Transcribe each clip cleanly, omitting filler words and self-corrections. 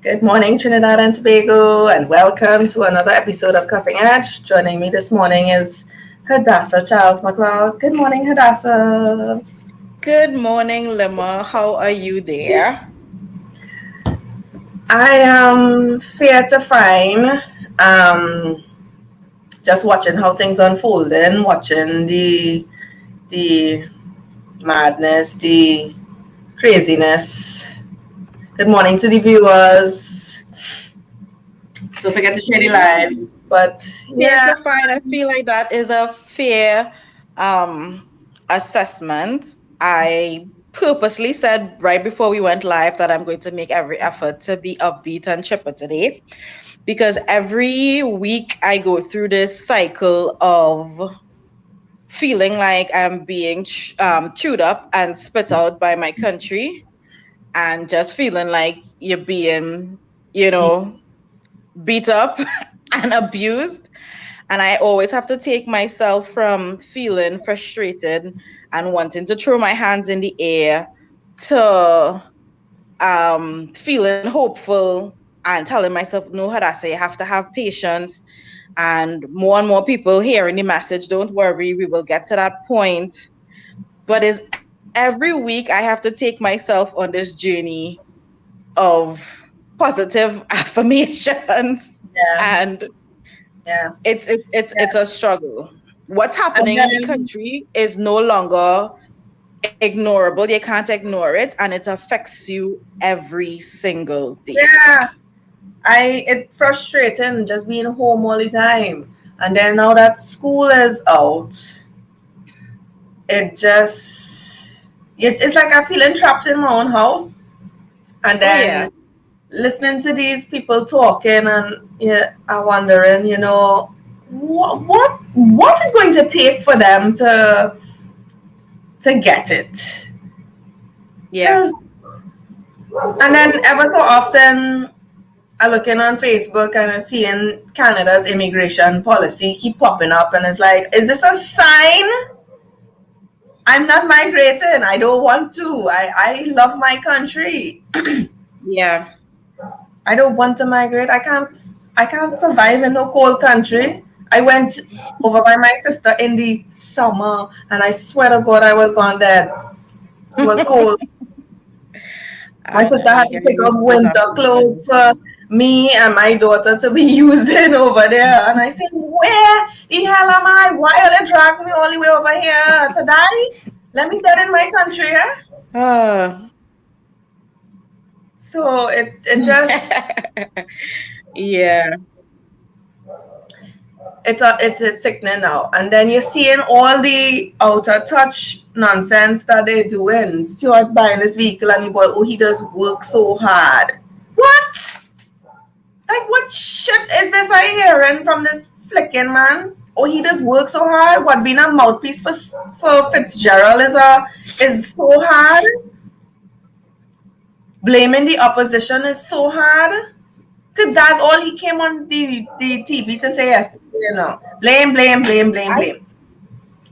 Good morning, Trinidad and Tobago, and welcome to another episode of Cutting Edge. Joining me this morning is Hadassah Charles McLeod. Good morning, Hadassah. Good morning, Lemma. How are you there? I am fair to fine. Just watching how things unfolding, watching the madness, the craziness. Good morning to the viewers. Don't forget to share the live. But Fair yeah, to find. I feel like that is a fair assessment. I purposely said right before we went live that I'm going to make every effort to be upbeat and chipper today because every week I go through this cycle of feeling like I'm being chewed up and spit out by my country and just feeling like you're being, you know, beat up and abused. And I always have to take myself from feeling frustrated and wanting to throw my hands in the air to feeling hopeful and telling myself, no, Hadassah, you have to have patience. And more people hearing the message, don't worry, we will get to that point. But it's every week I have to take myself on this journey of positive affirmations yeah, and yeah. it's a struggle. What's And happening in the then country is no longer ignorable. You can't ignore it, and it affects you every single day. yeah, it's frustrating just being home all the time. And then now that school is out, it's like I'm feeling trapped in my own house. And Oh yeah. then listening to these people talking, and yeah, I'm wondering, what is going to take for them to get it? Yeah. Because and then ever so often I looking on Facebook and I'm seeing Canada's immigration policy keep popping up, and it's like, is this a sign? I'm not migrating. I don't want to. I love my country. Yeah. I don't want to migrate. I can't survive in no cold country. I went over by my sister in the summer, and I swear to God I was gone dead. It was cold. My sister I had to hear take you off so winter clothes happy. for me and my daughter to be using over there. And I said, where the hell am I? Why are they dragging me all the way over here to die? Let me dead in my country, yeah? Ah. So it just Yeah. it's sickening now. And then you're seeing all the out of touch nonsense that they're doing. Stuart buying this vehicle and he bought, oh, he does work so hard. What? Like, what shit is this I hearing from this flicking man? Oh, he does work so hard. What, being a mouthpiece for Fitzgerald is so hard. Blaming the opposition is so hard. Cause that's all he came on the TV to say yesterday. Blame, blame, blame, blame, I blame.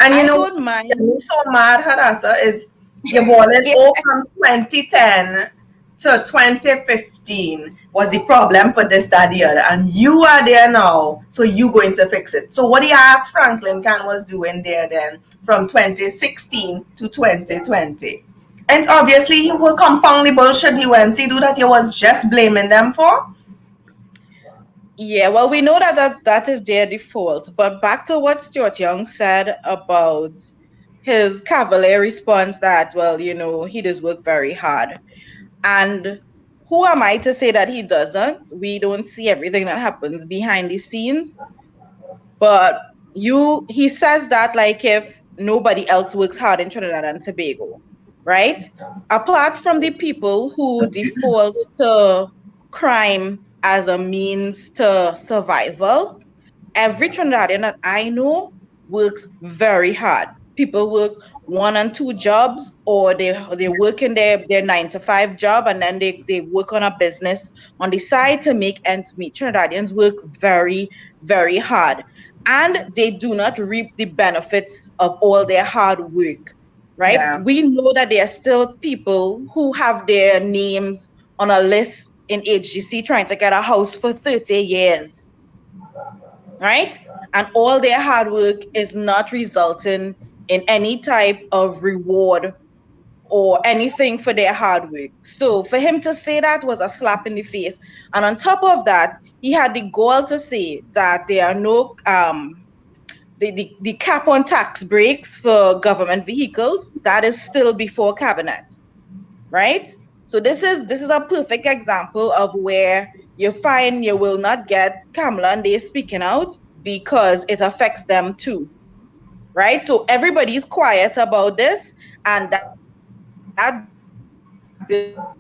And you I know what don't gets me mind. so mad, Hadassah, is you're balling all from 2010 to 2015 was the problem for this, that, the other. And you are there now, so you going to fix it. So what he asked Franklin Can was doing there then from 2016 to 2020. And obviously he will compound the bullshit he went to do that he was just blaming them for. Yeah, well, we know that is their default. But back to what Stuart Young said about his cavalier response that, well, he does work very hard. And who am I to say that he doesn't? We don't see everything that happens behind the scenes. But he says that like if nobody else works hard in Trinidad and Tobago, right? Apart from the people who default to crime as a means to survival, every Trinidadian that I know works very hard. People work 1 and 2 jobs, or they work in their 9 to 5 job, and then they work on a business on the side to make ends meet. Trinidadians work very, very hard, and they do not reap the benefits of all their hard work. Right? Yeah. We know that there are still people who have their names on a list in HGC trying to get a house for 30 years, right? And all their hard work is not resulting in any type of reward or anything for their hard work. So for him to say that was a slap in the face. And on top of that, he had the gall to say that there are no the cap on tax breaks for government vehicles. That is still before cabinet, right? So this is a perfect example of where you find you will not get Kamala and they speaking out because it affects them too, right? So everybody's quiet about this, and that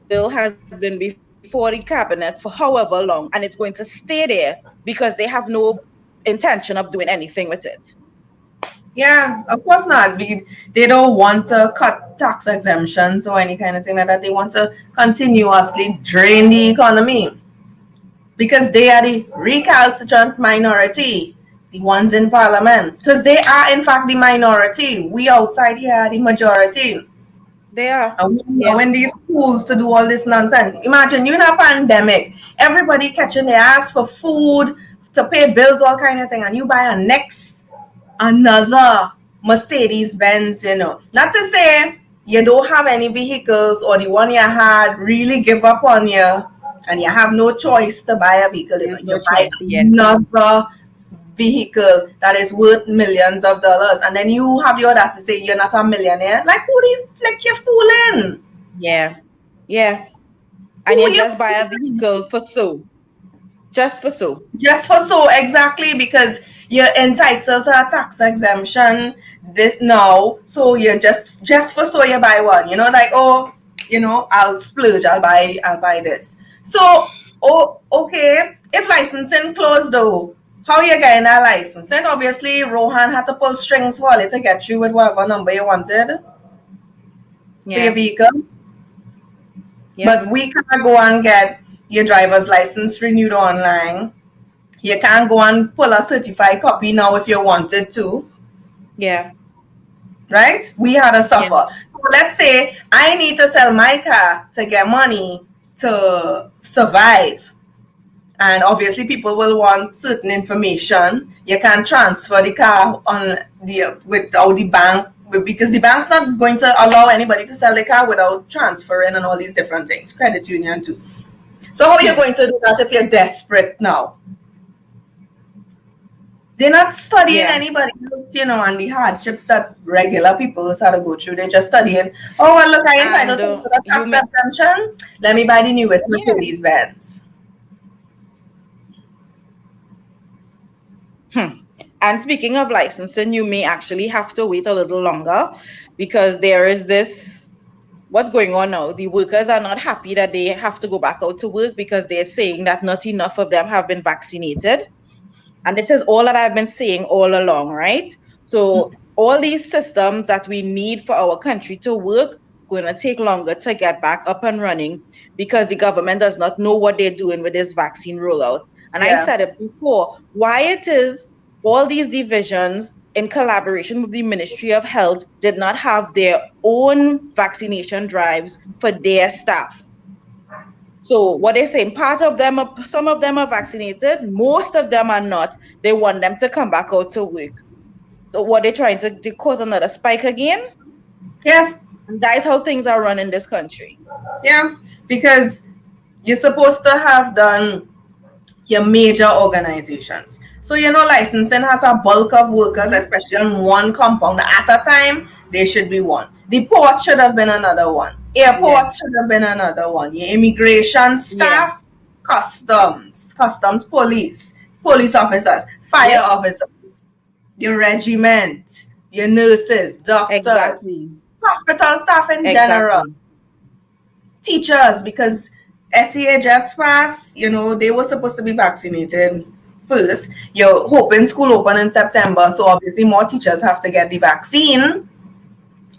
bill has been before the cabinet for however long, and it's going to stay there because they have no intention of doing anything with it. Yeah, of course not. They don't want to cut tax exemptions or any kind of thing like that. They want to continuously drain the economy because they are the recalcitrant minority, the ones in parliament. Because they are, in fact, the minority. We outside here are the majority. They are, And we yeah, know in these schools to do all this nonsense. Imagine you in a pandemic, everybody catching their ass for food, to pay bills, all kind of thing, and you buy another Mercedes Benz, Not to say you don't have any vehicles or the one you had really give up on you and you have no choice to buy a vehicle. there's You no buy choice, yeah, another vehicle that is worth millions of dollars, and then you have the audacity to say you're not a millionaire. Like, who the flick you fooling? yeah, yeah. And Who you you just buy a vehicle for so, just for so. just for so exactly because you're entitled to a tax exemption this now, so you're just for so you buy one, like, oh, I'll splurge, I'll buy this. So, oh, okay, if licensing closed though, how you getting a license? Then obviously Rohan had to pull strings for it to get you with whatever number you wanted for your Yeah, vehicle. yeah, But we can't go and get your driver's license renewed online. You can't go and pull a certified copy now if you wanted to, yeah, right? We had to yeah, suffer. So let's say I need to sell my car to get money to survive. And obviously people will want certain information. You can't transfer the car on without the bank, because the bank's not going to allow anybody to sell the car without transferring and all these different things. Credit union too. So how are you going to do that if you're desperate now? They're not studying yeah. anybody else, and the hardships that regular people have to go through. They're just studying, oh, well, look, I entitled And to the you tax may, exemption. Let me buy the newest yeah. Mercedes Benz. And speaking of licensing, you may actually have to wait a little longer because there is this, what's going on now? The workers are not happy that they have to go back out to work because they're saying that not enough of them have been vaccinated. And this is all that I've been saying all along, right? So all these systems that we need for our country to work going to take longer to get back up and running because the government does not know what they're doing with this vaccine rollout. And I Yeah. said it before, why it is all these divisions in collaboration with the Ministry of Health did not have their own vaccination drives for their staff. So what they're saying, some of them are vaccinated, most of them are not. They want them to come back out to work. So what they're trying to cause another spike again? Yes. And that's how things are run in this country. Yeah. Because you're supposed to have done your major organizations. So, licensing has a bulk of workers, especially on one compound. At a time, there should be one. The port should have been another one. Airport should have been another one. Your immigration staff, customs, police officers, fire officers, your regiment, your nurses, doctors, Exactly. hospital staff in general, teachers, because SEA just passed, they were supposed to be vaccinated first. You're hoping school open in September, so obviously more teachers have to get the vaccine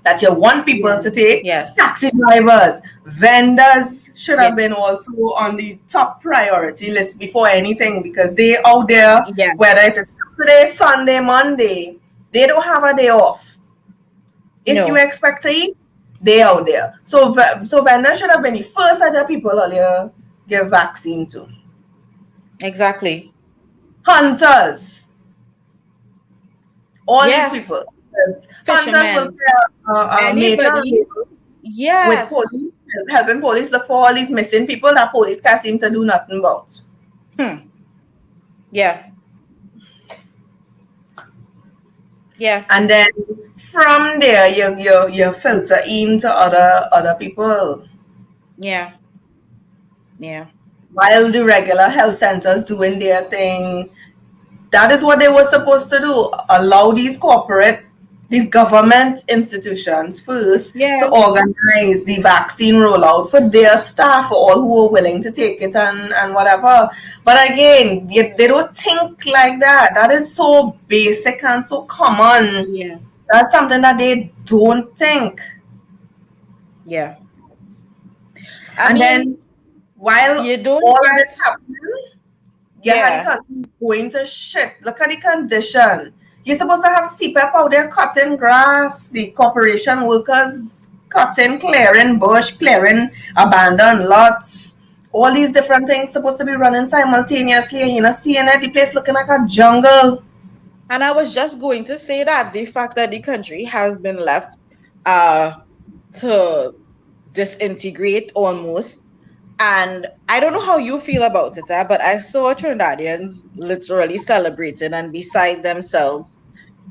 that you want people to take. Yes. Taxi drivers, vendors should have been also on the top priority list before anything, because they out there, whether it is Saturday, Sunday, Monday, they don't have a day off. If you expect to eat, they out there. So vendors should have been the first other people earlier give vaccine to? Exactly. Hunters, all these Yes. people. Yes. Hunters will Fishermen. play a major Anybody. role with Yes. police, helping police look for all these missing people that police can't seem to do nothing about. Hmm. Yeah. Yeah. And then from there, you filter into other people. Yeah. Yeah. While the regular health centers doing their thing, that is what they were supposed to do. Allow these government institutions first to Yeah. organize the vaccine rollout for their staff, for all who are willing to take it and whatever. But again, they don't think like that. That is so basic and so common. Yeah. That's something that they don't think. Yeah. I And mean, then while you don't all of get, this happening, you had the yeah. country going to shit. Look at the condition. You're supposed to have CPAP out there cutting grass, the corporation workers cutting, clearing bush, clearing abandoned lots. All these different things supposed to be running simultaneously, and you're not seeing it. The place looking like a jungle. And I was just going to say that the fact that the country has been left uh to disintegrate almost. And I don't know how you feel about it, but I saw Trinidadians literally celebrating and beside themselves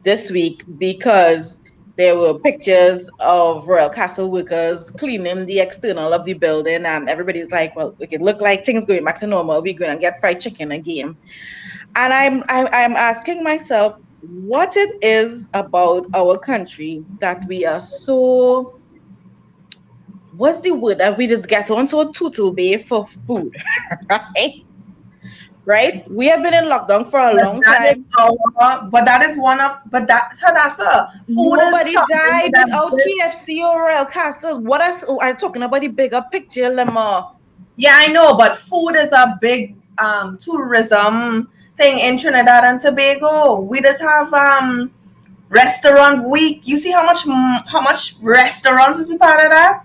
this week because there were pictures of Royal Castle workers cleaning the external of the building, and everybody's like, "Well, it can look like things going back to normal. We're going to get fried chicken again." And I'm asking myself what it is about our country that we are so, what's the word, that we just get on so tootle bay for food, right? Right? We have been in lockdown for a But long that is time. but that is one of, but that's a food is Nobody something died that, without KFC or Royal Castle. What else? Oh, I'm talking about the bigger picture, Lemma. yeah, I know, but food is a big tourism thing in Trinidad and Tobago. We just have restaurant week. You see how much restaurants is be part of that?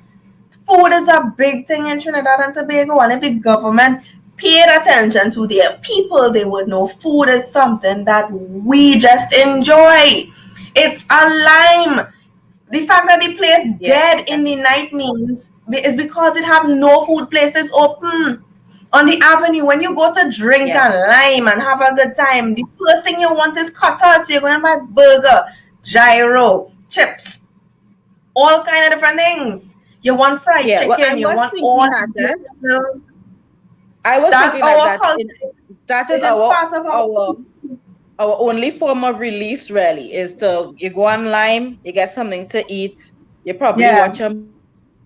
Food is a big thing in Trinidad and Tobago, and if the government paid attention to their people, they would know food is something that we just enjoy. It's a lime. The fact that the place Yeah. dead in the night means is because it have no food places open on the avenue. When you go to drink Yeah. and lime and have a good time, the first thing you want is cutters. So you're gonna buy burger, gyro, chips, all kind of different things. You want fried Yeah. Well, I chicken. You was want thinking all. that. I was That's thinking that our culture. that is It is part of our. our only form of release really is to you go online, you get something to eat, you probably Yeah. watch a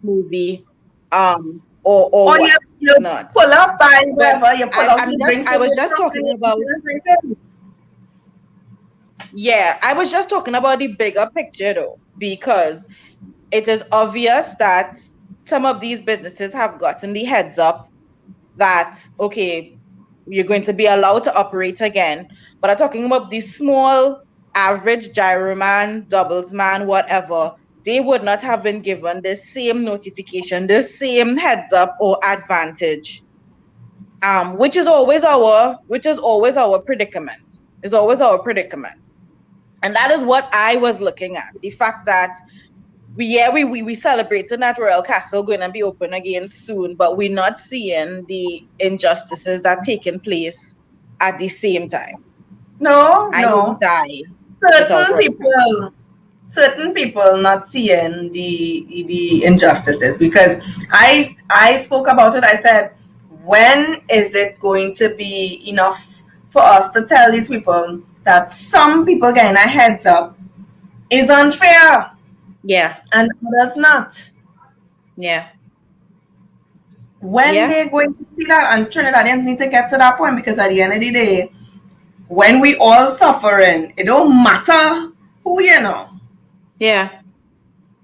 movie, or Or what you not. pull up by But wherever you pull out I'm your just drinks I in was the just truck and talking you about, drink it. yeah, I was just talking about the bigger picture though, because it is obvious that some of these businesses have gotten the heads up that okay, you're going to be allowed to operate again. But I'm talking about the small, average gyroman, doubles man, whatever. They would not have been given the same notification, the same heads up or advantage. Which is always our predicament. Is always our predicament. And that is what I was looking at. The fact that we celebrating that Royal Castle going to be open again soon, but we're not seeing the injustices that taking place at the same time. No, I didn't no. die without Certain Royal Castle. people, certain people not seeing the injustices, because I spoke about it. I said, when is it going to be enough for us to tell these people that some people getting a heads up is unfair Yeah, and others not? yeah, When yeah, they're going to see that, and Trinidadians need to get to that point, because at the end of the day, when we all suffering, it don't matter who you know. yeah,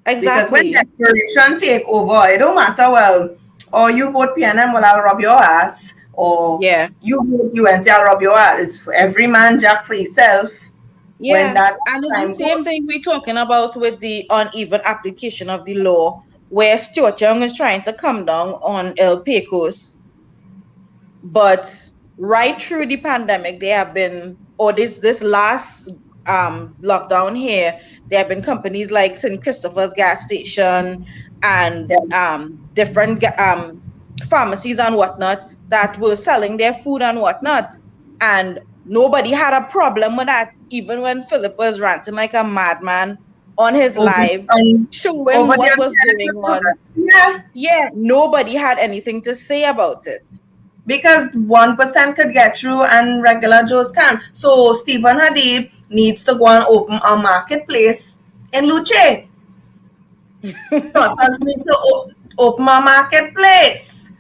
Because when exactly. desperation take over, it don't matter, well, or you vote PNM, well, I'll rob your ass, or Yeah, you vote UNC, I'll rob your ass. It's for every man jack for himself when yeah. that And it's time the same thing goes. we're talking about with the uneven application of the law, where Stuart Young is trying to come down on El Pecos. But right through the pandemic, there have been, or this last lockdown here, there have been companies like St. Christopher's gas station and Yeah. different pharmacies and whatnot that were selling their food and whatnot. And nobody had a problem with that, even when Philip was ranting like a madman on his Over, live, showing over the what was unfairness going of on. protest. Yeah. Yeah, nobody had anything to say about it. Because 1% could get through and regular Joes can. So Stephen Hadid needs to go and open a marketplace in Luce. Daughters need to open a marketplace.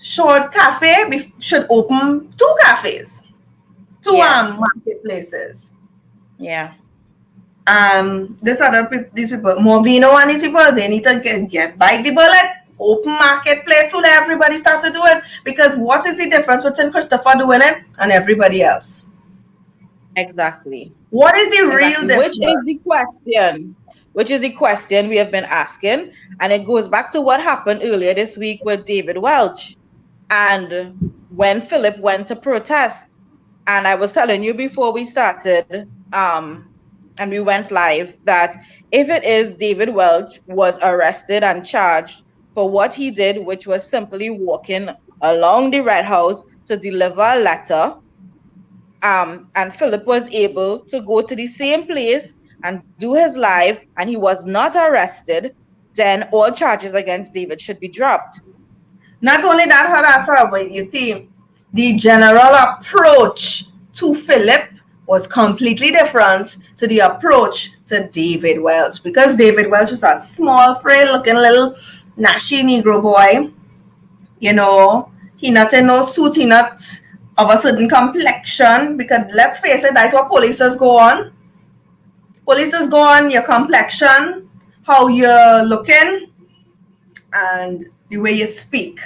Short Cafe should open two cafes, two Yeah, marketplaces. yeah. These people, Movino and these people, they need to get bite the bullet, open marketplace to let everybody start to do it. Because what is the difference between Christopher doing it and everybody else? Exactly. What is the real Exactly. Which difference? is the question. Which is the question we have been asking. And it goes back to what happened earlier this week with David Welch. And when Philip went to protest. And I was telling you before we started, and we went live, that if it is David Welch was arrested and charged for what he did, which was simply walking along the Red House to deliver a letter, and Philip was able to go to the same place and do his live, and he was not arrested, then all charges against David should be dropped. Not only that, Harasa, but you see, the general approach to Philip was completely different to the approach to David Welch. Because David Welch is a small, frail looking little nashy Negro boy. You know, he not in no suit, he not of a certain complexion. Because let's face it, that's what police go on. Police go on your complexion, how you're looking, and the way you speak.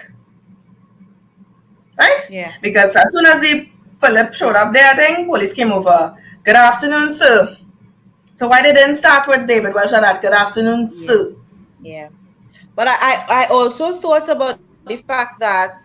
Right? Yeah. Because as soon as the Philip showed up there, I think police came over. Good afternoon, sir. So why they didn't start with David Welch at that? Good afternoon, Yeah. sir. Yeah. But I also thought about the fact that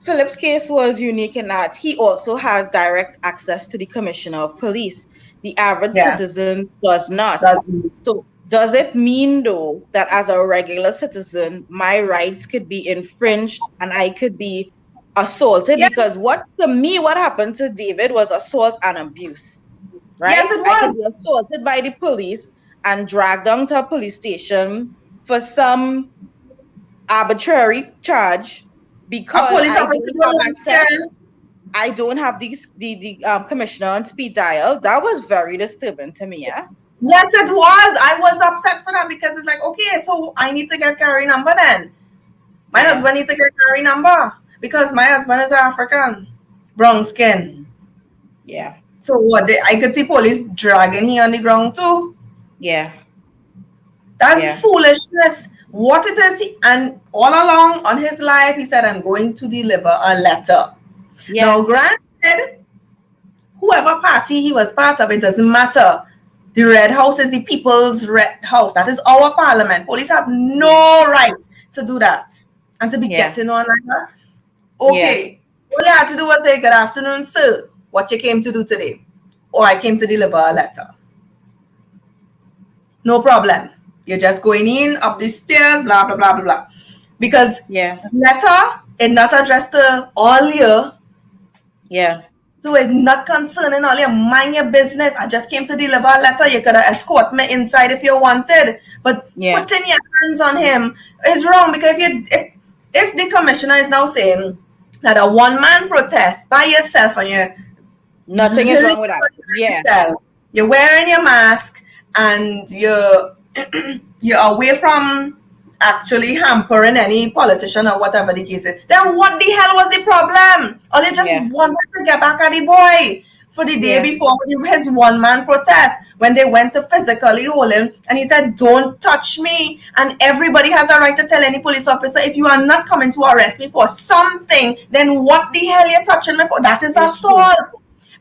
Philip's case was unique in that he also has direct access to the commissioner of police. The average Yeah, citizen does not. that's So, does it mean though that as a regular citizen, my rights could be infringed and I could be assaulted? yes, Because what to me, what happened to David was assault and abuse, yes, right? it I could was. be assaulted by the police and dragged down to a police station for some arbitrary charge A because police I officer don't have went access. there. I don't have the commissioner on speed dial. That was very disturbing to me. Yeah. Yes, it was. I was upset for that because it's like, okay, so I need to get carry number then. My Yeah. husband needs to get carry number because my husband is African, brown skin. Mm. Yeah. So what? I could see police dragging him on the ground too. Yeah. That's Yeah. foolishness. What it is, and all along on his life, he said, I'm going to deliver a letter. Now, Yes. granted, whoever party he was part of, it doesn't matter. The Red House is the people's Red House. That is our parliament. Police have no right to do that and to be Yeah. getting on like that. Yeah. Okay. All you had to do was say, good afternoon, sir. What you came to do today? Or I came to deliver a letter. No problem. You're just going in, up the stairs, blah, blah, blah, blah, blah. Because Yeah. letter is not addressed to all you. Yeah. So it's not concerning all you. Mind your business. I just came to deliver a letter. You could have escort me inside if you wanted. But Yeah. putting your hands on him is wrong. Because if the commissioner is now saying that a one-man protest by yourself and you're Nothing is wrong with that. Yeah. yourself, you're wearing your mask and you're away from actually hampering any politician or whatever the case is, then what the hell was the problem? Or they just Yeah. wanted to get back at the boy for the day Yeah. before his one-man protest when they went to physically hold him and he said, don't touch me. And everybody has a right to tell any police officer, if you are not coming to arrest me for something, then what the hell you're touching me for? That is It's true. assault.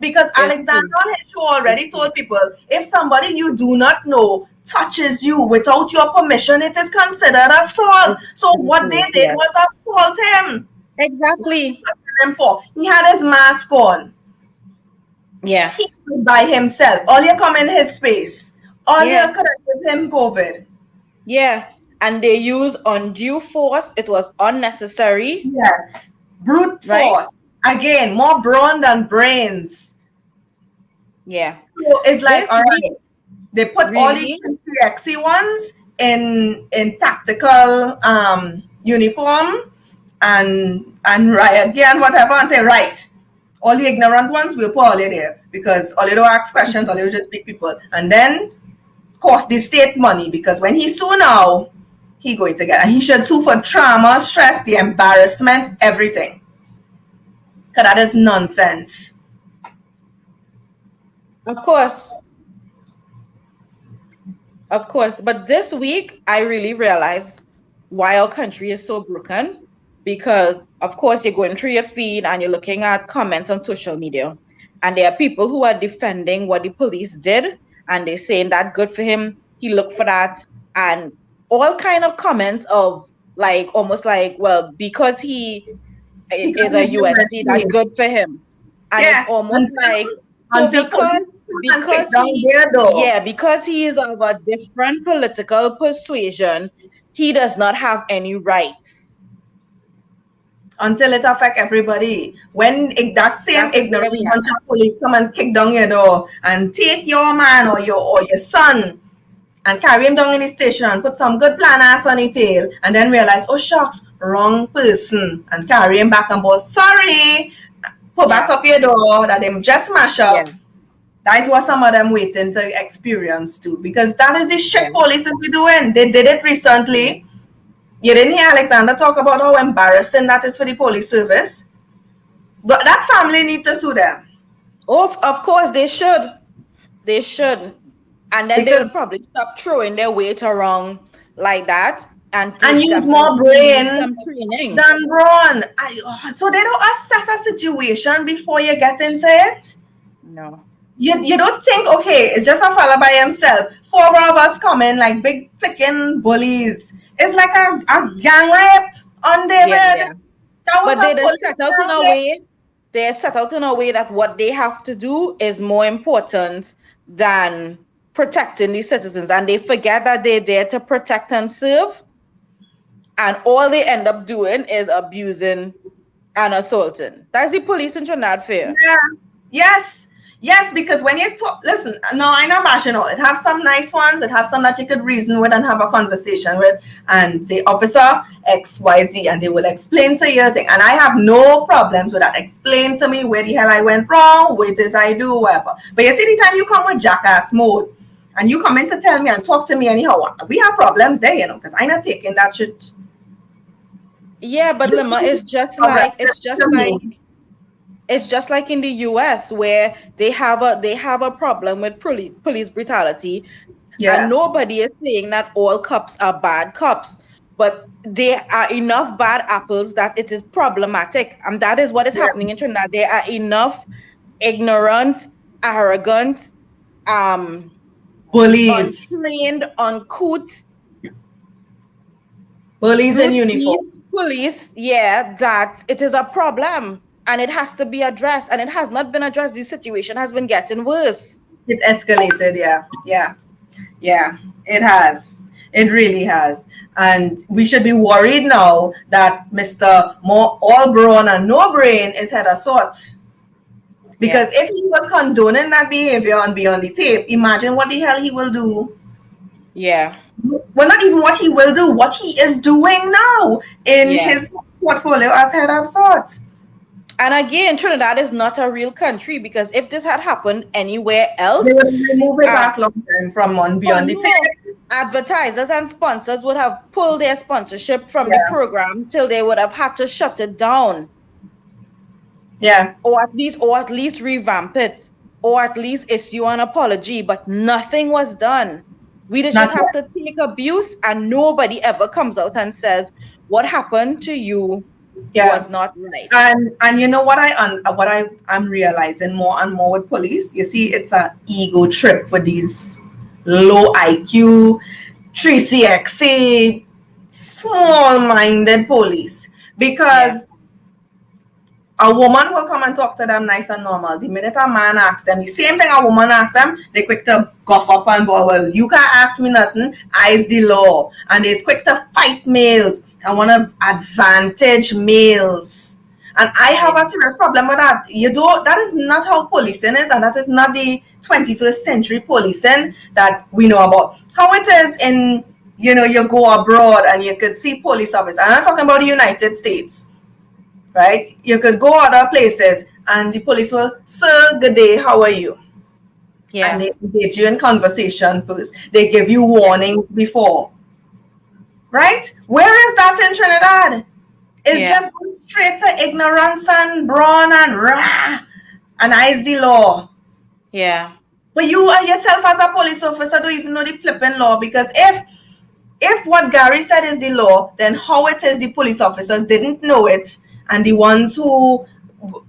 Because It's Alexander true. on his show already It's true. told people, if somebody you do not know touches you without your permission, it is considered assault. It's So what they true. did Yes. was assault him. Exactly. Him for? He had his mask on. Yeah. He was by himself. All you come in his space. All you Yeah. could have given him COVID. Yeah. And they use undue force. It was unnecessary, Yes. Brute right? force. Again, more brawn than brains. Yeah. So it's like, This all week, right, they put all the really, sexy ones in tactical uniform and riot gear and whatever and say, right, all the ignorant ones, we'll put all you there because all you don't ask questions, all you just pick people. And then cost the state money because when he sue now, he going to get, and he should sue for trauma, stress, the embarrassment, everything. Because that is nonsense. of course, of course. But this week, I really realized why our country is so broken. Because, of course, you're going through your feed and you're looking at comments on social media. And there are people who are defending what the police did. And they're saying that good for him. He looked for that. And all kind of comments of like, almost like, well, because he Because is a he's USC, that's USC. good for him. And it's Yeah. almost Until like, so until police come and kick down he, their door. yeah, because he is of a different political persuasion, he does not have any rights. Until it affect everybody. When that same That is ignorant where we are. bunch of police come and kick down your door and take your man or your son and carry him down in the station and put some good plan ass on his tail and then realize, oh shucks, wrong person and carry him back and board. Sorry, put back Yeah, up your door that them just smash yeah, up. That is what some of them waiting to experience too. Because that is the yeah, shit police is be doing. They did it yeah. recently. You didn't hear Alexander talk about how embarrassing that is for the police service. But that family need to sue them. Oh, of course they should. They should. And then they Because would probably stop throwing their weight around like that and and they use more definitely need brain some training. than brawn. So they don't assess a situation before you get into it. No. You don't think, okay, it's just a fella by himself. Four of us come in like big freaking bullies. It's like a gang rape on Yeah, David. yeah. That was But a they just police set out in gang a rape. way, they're set out in a way that what they have to do is more important than protecting the citizens. And they forget that they're there to protect and serve. And all they end up doing is abusing and assaulting. That's the police in Trinidad fair. Yeah. Yes. Yes, because when you talk, listen, no, I'm not bashing all. It have some nice ones. It have some that you could reason with and have a conversation with and say, Officer XYZ, and they will explain to you thing. And I have no problems with that. Explain to me where the hell I went wrong, what it is I do, whatever. But you see, the time you come with jackass mode and you come in to tell me and talk to me anyhow, we have problems there, because I'm not taking that shit. Yeah, but Lima, Arrested to me. it's just like in the US where they have a problem with police brutality, and Yeah. nobody is saying that all cops are bad cops, but there are enough bad apples that it is problematic, and that is what is Yeah. happening in Trinidad. There are enough ignorant, arrogant, um, Bullies. untrained, uncouth, Bullies in uniform. brute police, yeah, that it is a problem and it has to be addressed, and it has not been addressed. The situation has been getting worse. It escalated, yeah. Yeah. Yeah, it has. It really has. And we should be worried now that Mr. More all brawn and no brain is head assault. Because Yeah, if he was condoning that behavior and be on the tape, imagine what the hell he will do. yeah, Well, not even what he will do, what he is doing now in yeah. his portfolio as head of assault. And again, Trinidad is not a real country, because if this had happened anywhere They else, would remove his um, ass long time from on oh beyond the no, tape. advertisers and sponsors would have pulled their sponsorship from the Yeah. program till they would have had to shut it down, Yeah. or at least revamp it, or at least issue an apology. But nothing was done. We Not just have to take abuse, and nobody ever comes out and says what happened to you yeah. was not right. And you know what I'm realizing more and more with police. You see, it's a ego trip for these low IQ, 3CXA, small-minded police Yeah, because A woman will come and talk to them nice and normal. The minute a man asks them, the same thing a woman asks them, they quick to guff up and go, well, you can't ask me nothing. I's the law. And they're quick to fight males and want to advantage males. And I have a serious problem with that. That is not how policing is, and that is not the 21st century policing that we know about. How it is in, you go abroad and you could see police officers. I'm not talking about the United States. Right? You could go other places and the police will, sir, good day, how are you? Yeah. And they engage you in conversation first. They give you warnings before. Right? Where is that in Trinidad? It's just going straight to ignorance and brawn and rah, and I's the law. Yeah. But you yourself as a police officer don't even know the flipping law, because if what Gary said is the law, then how it is the police officers didn't know it, and the ones who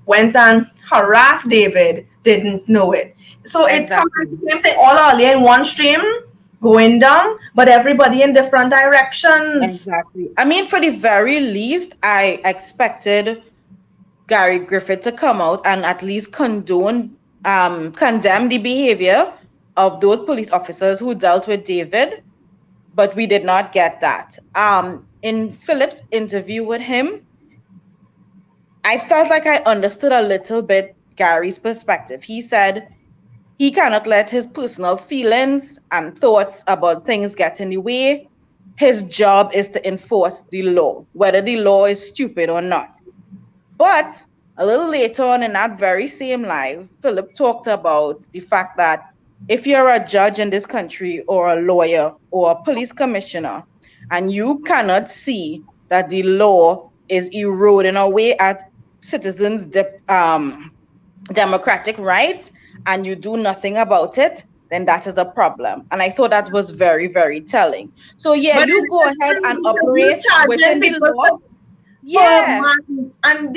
went and harassed David didn't know it. So it comes to the same thing, all earlier in one stream going down, but everybody in different directions. Exactly. I mean, for the very least, I expected Gary Griffith to come out and at least condemn the behavior of those police officers who dealt with David, but we did not get that. In Philip's interview with him, I felt like I understood a little bit Gary's perspective. He said he cannot let his personal feelings and thoughts about things get in the way. His job is to enforce the law, whether the law is stupid or not. But a little later on in that very same live, Philip talked about the fact that if you're a judge in this country or a lawyer or a police commissioner, and you cannot see that the law is eroding away at citizens' democratic rights, and you do nothing about it, then that is a problem. And I thought that was very, very telling. So but you go ahead and operate within the law. Yeah. And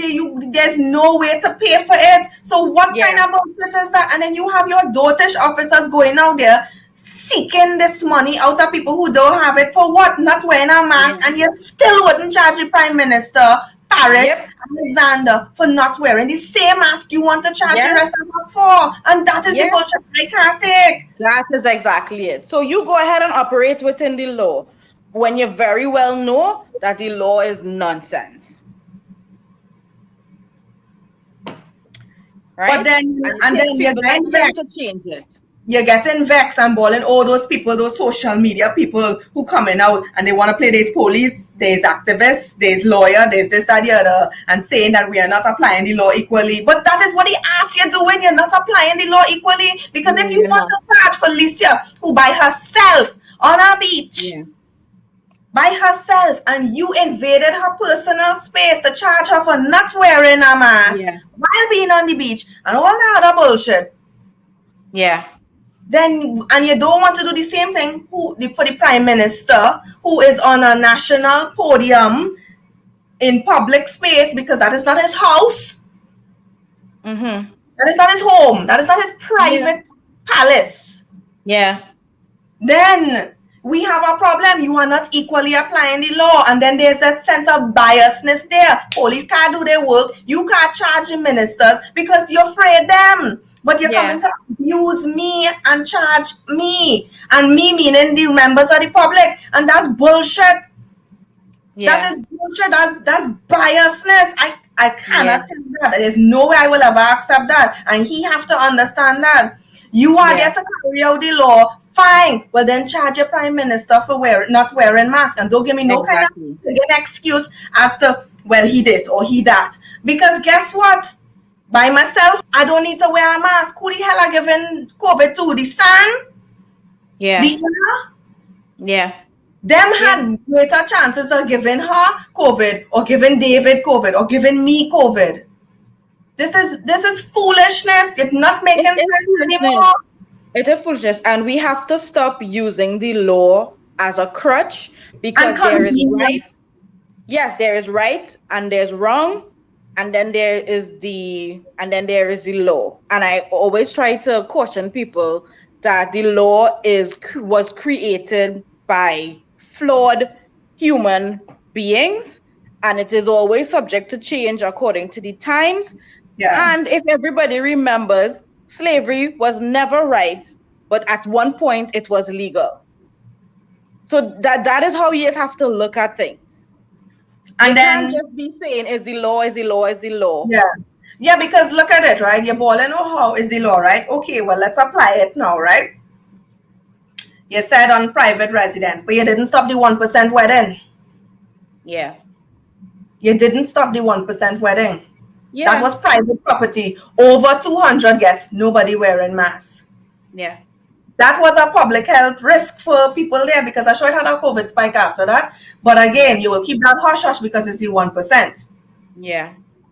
there's no way to pay for it. So what kind of bullshit is that? And then you have your dotish officers going out there seeking this money out of people who don't have it for what? Not wearing a mask, and you still wouldn't charge the Prime Minister Paris Alexander for not wearing the same mask you want to charge the rest of us for. And that is the bullshit I can't take. That is exactly it. So you go ahead and operate within the law when you very well know that the law is nonsense. Right? But then you're getting vexed to change it. You're getting vexed and balling all those people, those social media people who coming out and they want to play there's police, there's activists, there's lawyer, there's this, that, the other, and saying that we are not applying the law equally. But that is what he asked you doing. You're not applying the law equally. Because if you want to charge Felicia, who by herself on a beach, by herself, and you invaded her personal space to charge her for not wearing a mask while being on the beach and all that other bullshit. Yeah. Then, and you don't want to do the same thing for the Prime Minister, who is on a national podium in public space, because that is not his house. Mm-hmm. That is not his home. That is not his private palace. Yeah. Then we have a problem. You are not equally applying the law. And then there's that sense of biasness there. Police can't do their work. You can't charge the ministers because you're afraid them. But you're coming to abuse me and charge me. And me meaning the members of the public. And that's bullshit. Yeah. That is bullshit. That's biasness. I cannot take that. There's no way I will ever accept that. And he have to understand that. You are there to carry out the law. Fine. Well, then charge your Prime Minister for not wearing mask. And don't give me no kind of excuse as to, well, he this or he that. Because guess what? By myself, I don't need to wear a mask. Who the hell are giving COVID to? The sun? Yeah. The air? Yeah. Them had greater chances of giving her COVID, or giving David COVID, or giving me COVID. This is foolishness. It's not making sense anymore. It is foolishness, and we have to stop using the law as a crutch, because there is right. Yes, there is right and there's wrong. And then there is the law. And I always try to caution people that the law was created by flawed human beings, and it is always subject to change according to the times. Yeah. And if everybody remembers, slavery was never right, but at one point it was legal. So that is how you just have to look at things. You And can't then, just be saying is the law, is the law, is the law. yeah. Yeah, because look at it, right? You're balling, oh, how is the law, right? Okay, well, let's apply it now, right? You said on private residence, but you didn't stop the 1% wedding. Yeah. You didn't stop the 1% wedding. That Yeah. was private property. Over 200 guests, nobody wearing masks. Yeah. That was a public health risk for people there because I sure it had a COVID spike after that. But again, Yeah. you will keep that hush hush because it's the 1%. Yeah.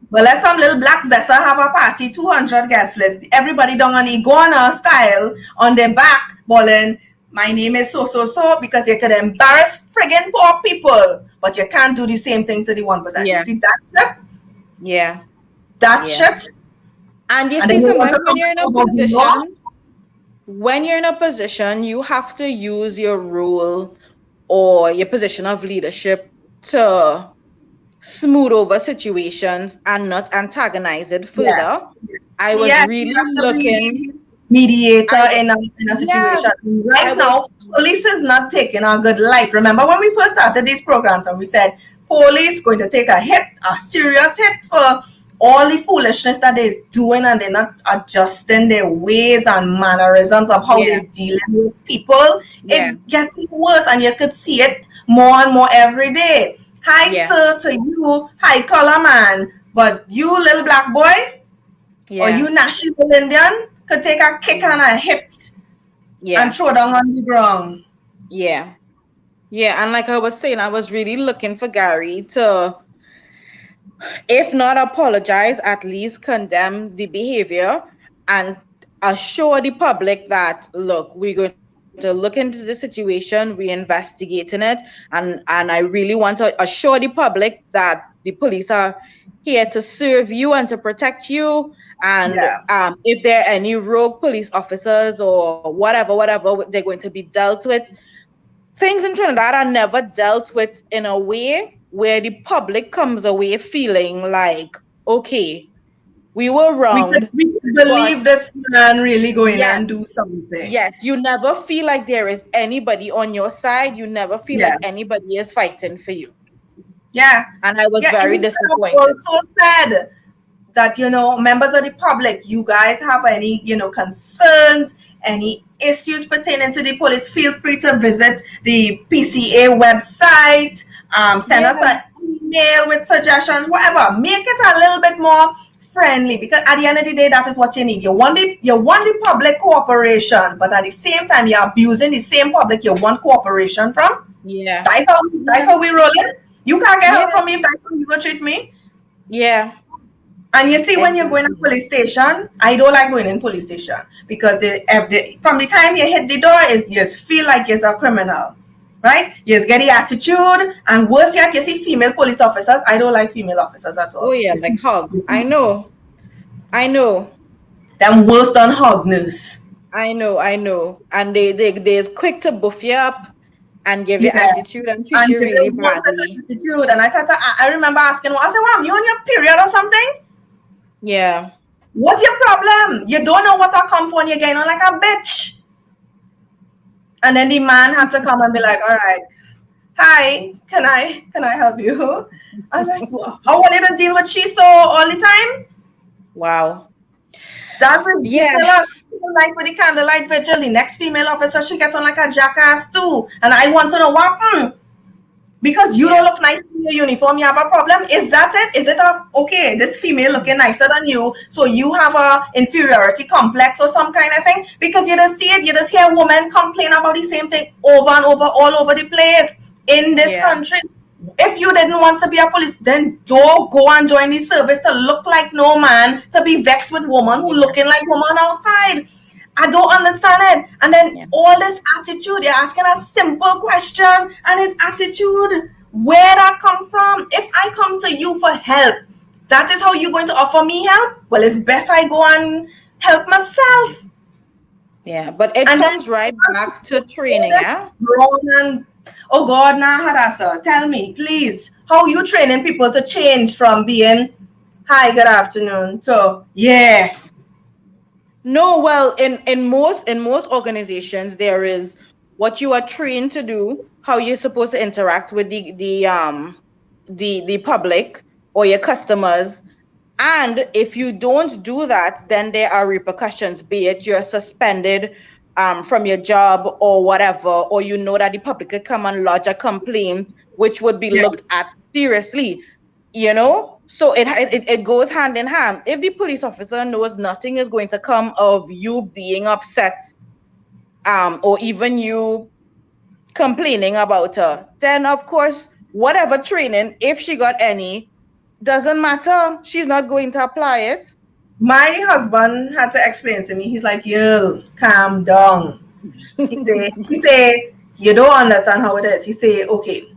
But let some little black zessa have a party, 200 guest list. Everybody down on iguana style on their back, bawling, my name is so, because you could embarrass friggin' poor people, but you can't do the same thing to the 1%. You Yeah. see that shit? Yeah. That Yeah. shit? And you And see, then you want sometimes to when you're in a about the law? position, you have to use your role or your position of leadership to smooth over situations and not antagonize it Yeah. further. I was Yes, he really has to be looking. the mediator I was, in a yeah, situation. I Right was, now, police is not taking a good light. Remember when we first started these programs and we said police going to take a hit, a serious hit for all the foolishness that they're doing and they're not adjusting their ways and mannerisms of how yeah, they're dealing with people. yeah, It's getting worse and you could see it more and more every day. Hi, yeah, sir, to you. Hi, color man. But you, little black boy, or yeah, you national Indian could take a kick and a hit and yeah, throw down on the ground. yeah, yeah. And like I was saying, I was really looking for Gary to, if not apologize, at least condemn the behavior and assure the public that, look, we're going to look into the situation, we're investigating it, and I really want to assure the public that the police are here to serve you and to protect you. And Yeah. if there are any rogue police officers or whatever, they're going to be dealt with. Things in Trinidad are never dealt with in a way where the public comes away feeling like, okay, we were wronged, We could but believe this man really go in yes, and do something. yes, you never feel like there is anybody on your side. You never feel Yeah. like anybody is fighting for you. Yeah. And I was Yeah. very And disappointed. also said that, members of the public, you guys have any, concerns, any issues pertaining to the police, feel free to visit the PCA website, send us Yeah, an email with suggestions, whatever. Make it a little bit more friendly because at the end of the day, that is what you need. You want the public cooperation, but at the same time, you're abusing the same public you want cooperation from. yeah, That's how we rolling. You can't get yeah, help from me, that's how you go treat me. yeah, And you see, when you're going to exactly. police station, I don't like going in police station because from the time you hit the door, you just feel like you're a criminal, right? You just get the attitude, and worse yet, you see female police officers. I don't like female officers at Oh all. yeah, You like see, hug. I know, them worse than hogness. I know. And they's quick to buff you up and give you Yeah. attitude and treat And you give really you one such badly. attitude. And I remember asking, I said, "Wow, you on your period or something? Yeah, What's your problem? You don't know what I come for and you're getting on like a bitch." And then the man had to come and be like, "All right, hi, can I help you?" I was like, "How will you just deal with she so all the time? wow. That's Yeah, ridiculous." Like with the candlelight vigil, the next female officer, she gets on like a jackass too. And I want to know what happened. Because you don't yeah, look nice in your uniform, you have a problem. Is that it? Is it okay, this female looking nicer than you, so you have a inferiority complex or some kind of thing? Because you just see it, you just hear women complain about the same thing over and over, all over the place in this yeah, country. If you didn't want to be a police, then don't go and join the service to look like no man, to be vexed with woman who yeah, looking like woman outside. I don't understand it. And then yeah, all this attitude, you're asking a simple question, and his attitude, where that come from? If I come to you for help, that is how you're going to offer me help? Well, it's best I go and help myself. yeah. But it And then comes right back to all training, this eh? wrong and Oh God, nah, Hadassah, tell me, please, how you training people to change from being hi, good afternoon to yeah. No, well, in most organizations, there is what you are trained to do, how you're supposed to interact with the public or your customers. And if you don't do that, then there are repercussions, be it you're suspended from your job or whatever, or you know that the public could come and lodge a complaint, which would be Yeah. looked at seriously, you know? So it goes hand in hand. If the police officer knows nothing is going to come of you being upset, or even you complaining about her, then of course, whatever training, if she got any, doesn't matter. She's not going to apply it. My husband had to explain to me, he's like, yo, calm down. He say, you don't understand how it is. He say, okay.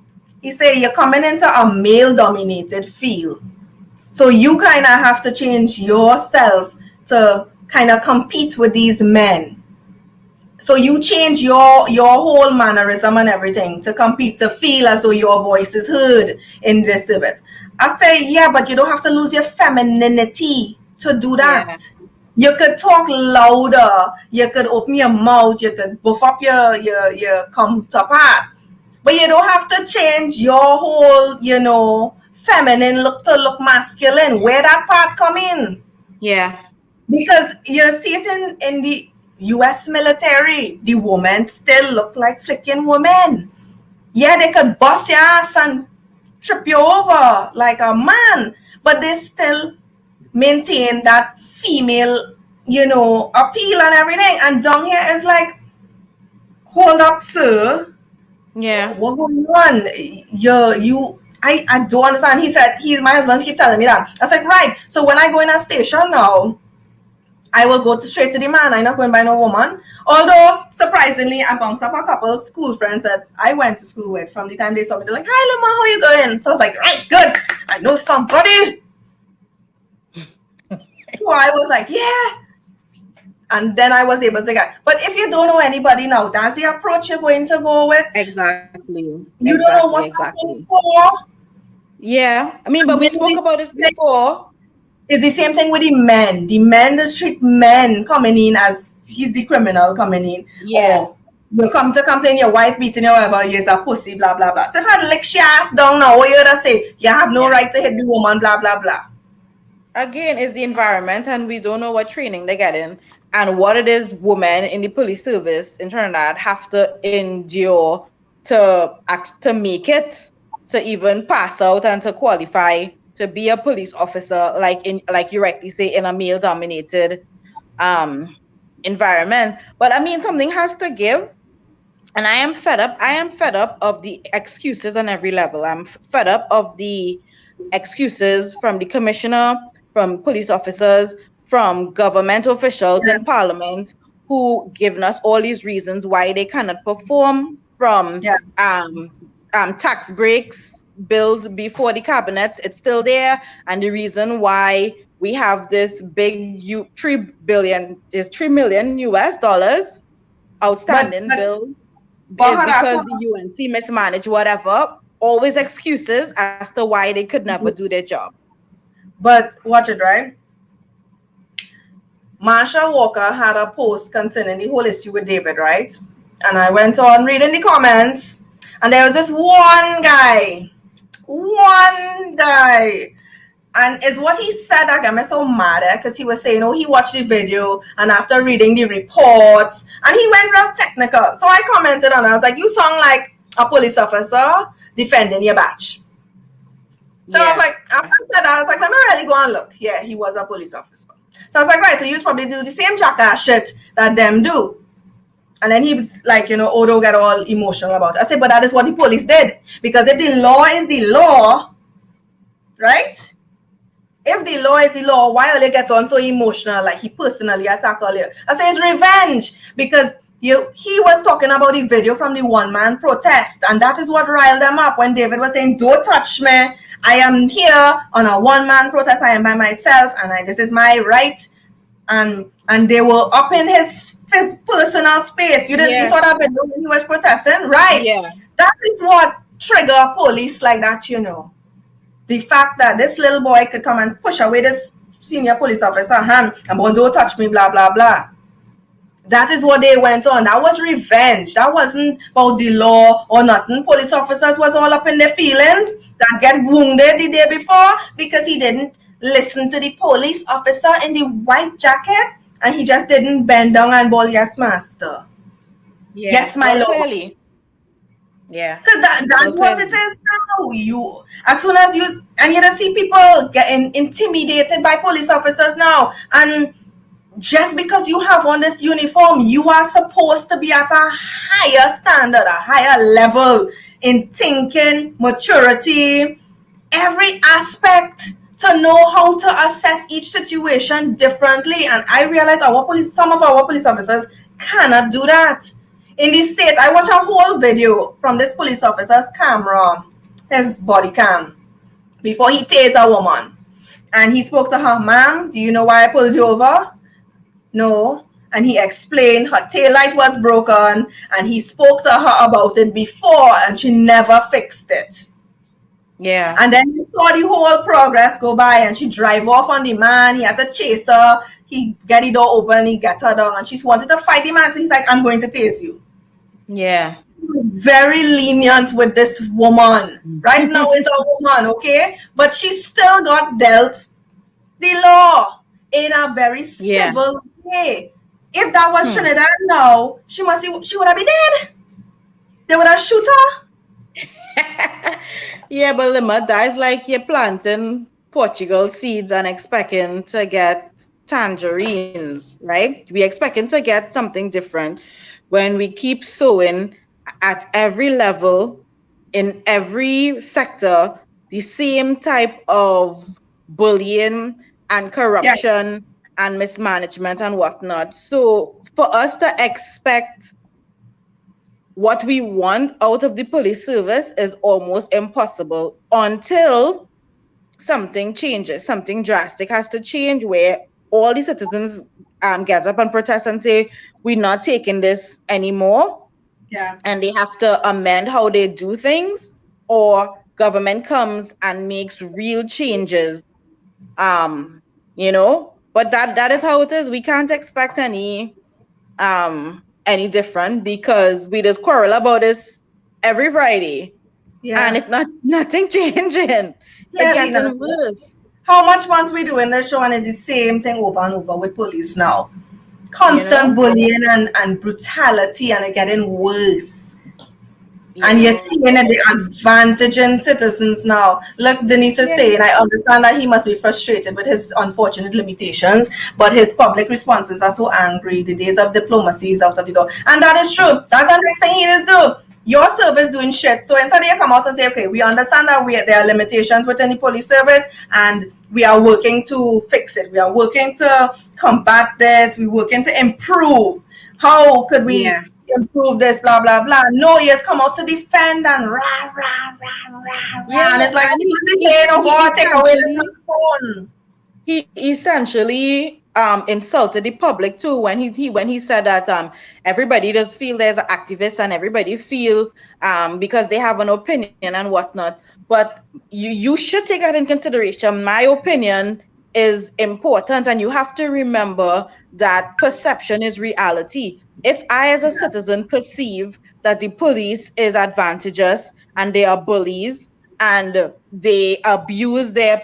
He say, you're coming into a male dominated field. So you kind of have to change yourself to kind of compete with these men. So you change your whole mannerism and everything to compete, to feel as though your voice is heard in this service. I say, yeah, but you don't have to lose your femininity to do that. Yeah. You could talk louder, you could open your mouth, you could buff up your counterpart, but you don't have to change your whole, feminine look to look masculine. Where that part come in? Yeah. Because you see it in the US military, the women still look like flicking women. Yeah, they could bust your ass and trip you over like a man, but they still maintain that female, appeal and everything. And down here is like, hold up, sir. Yeah. What going on? I don't understand. He said, my husband keep telling me that. I said, right. So when I go in a station now, I will go straight to the man. I'm not going by no woman. Although, surprisingly, I bounced up a couple of school friends that I went to school with. From the time they saw me, they're like, hi, Lama, how you going? So I was like, right, good. I know somebody. So I was like, yeah. And then I was able to get. But if you don't know anybody now, that's the approach you're going to go with. Exactly. You don't know what that's for. Yeah. I mean, but we spoke about this before. It's the same thing with the men. The men just treat men coming in as he's the criminal coming in. Yeah. Or you come to complain your wife beating you, whatever, you're a pussy, blah, blah, blah. So if I lick your ass down now, what you gonna say? You have no right to hit the woman, blah, blah, blah. Again, it's the environment, and we don't know what training they're getting and what it is women in the police service in Trinidad have to endure to make it, to even pass out and to qualify to be a police officer, like you rightly say, in a male dominated environment. But I mean, something has to give. And I am fed up. I am fed up of the excuses on every level. I'm fed up of the excuses from the commissioner, from police officers, from government officials in parliament who given us all these reasons why they cannot perform, from tax breaks billed before the cabinet, it's still there, and the reason why we have this big $3 million US dollars outstanding bill is because the UNC mismanaged whatever. Always excuses as to why they could never do their job. But watch it, right? Marsha Walker had a post concerning the whole issue with David, right? And I went on reading the comments, and there was this one guy, and it's what he said that got me so mad because he was saying, oh, he watched the video and after reading the reports, and he went real technical. So I commented on it. I was like, you sound like a police officer defending your badge. So I was like, after I said that, I was like, let me really go and look. Yeah, he was a police officer. So I was like, right, so you probably do the same jackass shit that them do. And then he was like, Odo got all emotional about it. I said, but that is what the police did. Because if the law is the law, right? If the law is the law, why will they get on so emotional, like he personally attacked all you? I say it's revenge, because he was talking about the video from the one-man protest, and that is what riled them up when David was saying, don't touch me. I am here on a one-man protest. I am by myself, and this is my right. and they were up in his personal space. You Yeah. saw that video when he was protesting, right? Yeah. That is what trigger police like that. The fact that this little boy could come and push away this senior police officer hand and but don't touch me, blah blah blah. That is what they went on. That was revenge. That wasn't about the law or nothing. Police officers was all up in their feelings that get wounded the day before because he didn't listen to the police officer in the white jacket and he just didn't bend down and bawl, yes, master. Yeah. Yes, my Well, lord. clearly. Yeah. Because that's Well, what it clearly. is now. As soon as you don't see people getting intimidated by police officers now. And just because you have on this uniform, you are supposed to be at a higher standard, a higher level in thinking, maturity, every aspect to know how to assess each situation differently. And I realize some of our police officers cannot do that. In the States, I watched a whole video from this police officer's camera, his body cam, before he tased a woman. And he spoke to her, ma'am, do you know why I pulled you over? No. And he explained her taillight was broken and he spoke to her about it before and she never fixed it. Yeah. And then he saw the whole progress go by and she drive off on the man. He had to chase her. He get the door open, he got her down and she wanted to fight the man. So he's like, I'm going to tase you. Yeah. Very lenient with this woman. Right now is a woman, okay? But she still got dealt the law in a very civil way. If that was Trinidad now, she would have been dead. They would have shoot her. Yeah, but Lima, that's like you're planting Portugal seeds and expecting to get tangerines, right? We're expecting to get something different when we keep sowing at every level, in every sector, the same type of bullying and corruption and mismanagement and whatnot. So for us to expect what we want out of the police service is almost impossible until something changes. Something drastic has to change where all the citizens get up and protest and say, we're not taking this anymore. Yeah. And they have to amend how they do things, or government comes and makes real changes. But that is how it is. We can't expect any different because we just quarrel about this every Friday. Yeah. And it's nothing changing. It's getting worse. How much once we do in the show and it's the same thing over and over with police now. Constant bullying and brutality and it getting worse. And you're seeing the advantage in citizens now. Look, Denise is saying, I understand that he must be frustrated with his unfortunate limitations, but his public responses are so angry. The days of diplomacy is out of the door. And that is true. That's the next thing he is doing. Your service doing shit. So instead you come out and say, okay, we understand that there are limitations within the police service and we are working to fix it. We are working to combat this. We're working to improve. How could we improve this, blah, blah, blah. No, he has come out to defend and rah, rah, rah, rah, rah. And it's like, oh God, take away this phone. He essentially insulted the public too when he said that everybody does feel there's an activist and everybody feel because they have an opinion and whatnot. But you should take that in consideration. My opinion is important, and you have to remember that perception is reality. If I as a citizen perceive that the police is advantageous and they are bullies and they abuse their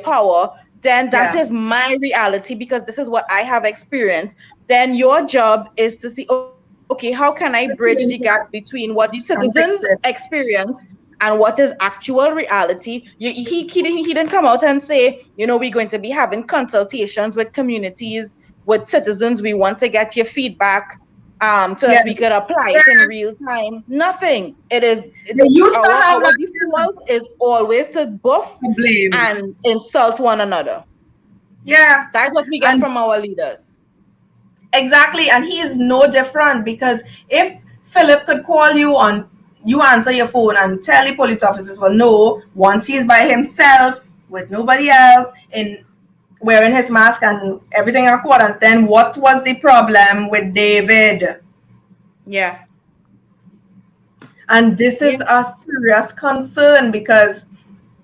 power, then that is my reality because this is what I have experienced. Then your job is to see, okay, how can I bridge the gap between what the citizens experience and what is actual reality? He didn't come out and say, we're going to be having consultations with communities, with citizens. We want to get your feedback so that we could apply it in real time. Nothing. It is. Our default is always to buff and insult one another. Yeah. That's what we get from our leaders. Exactly. And he is no different because if Philip could call you on, you answer your phone and tell the police officers, well, no, once he's by himself with nobody else wearing his mask and everything in accordance. Then what was the problem with David? Yeah. And this Yeah. is a serious concern because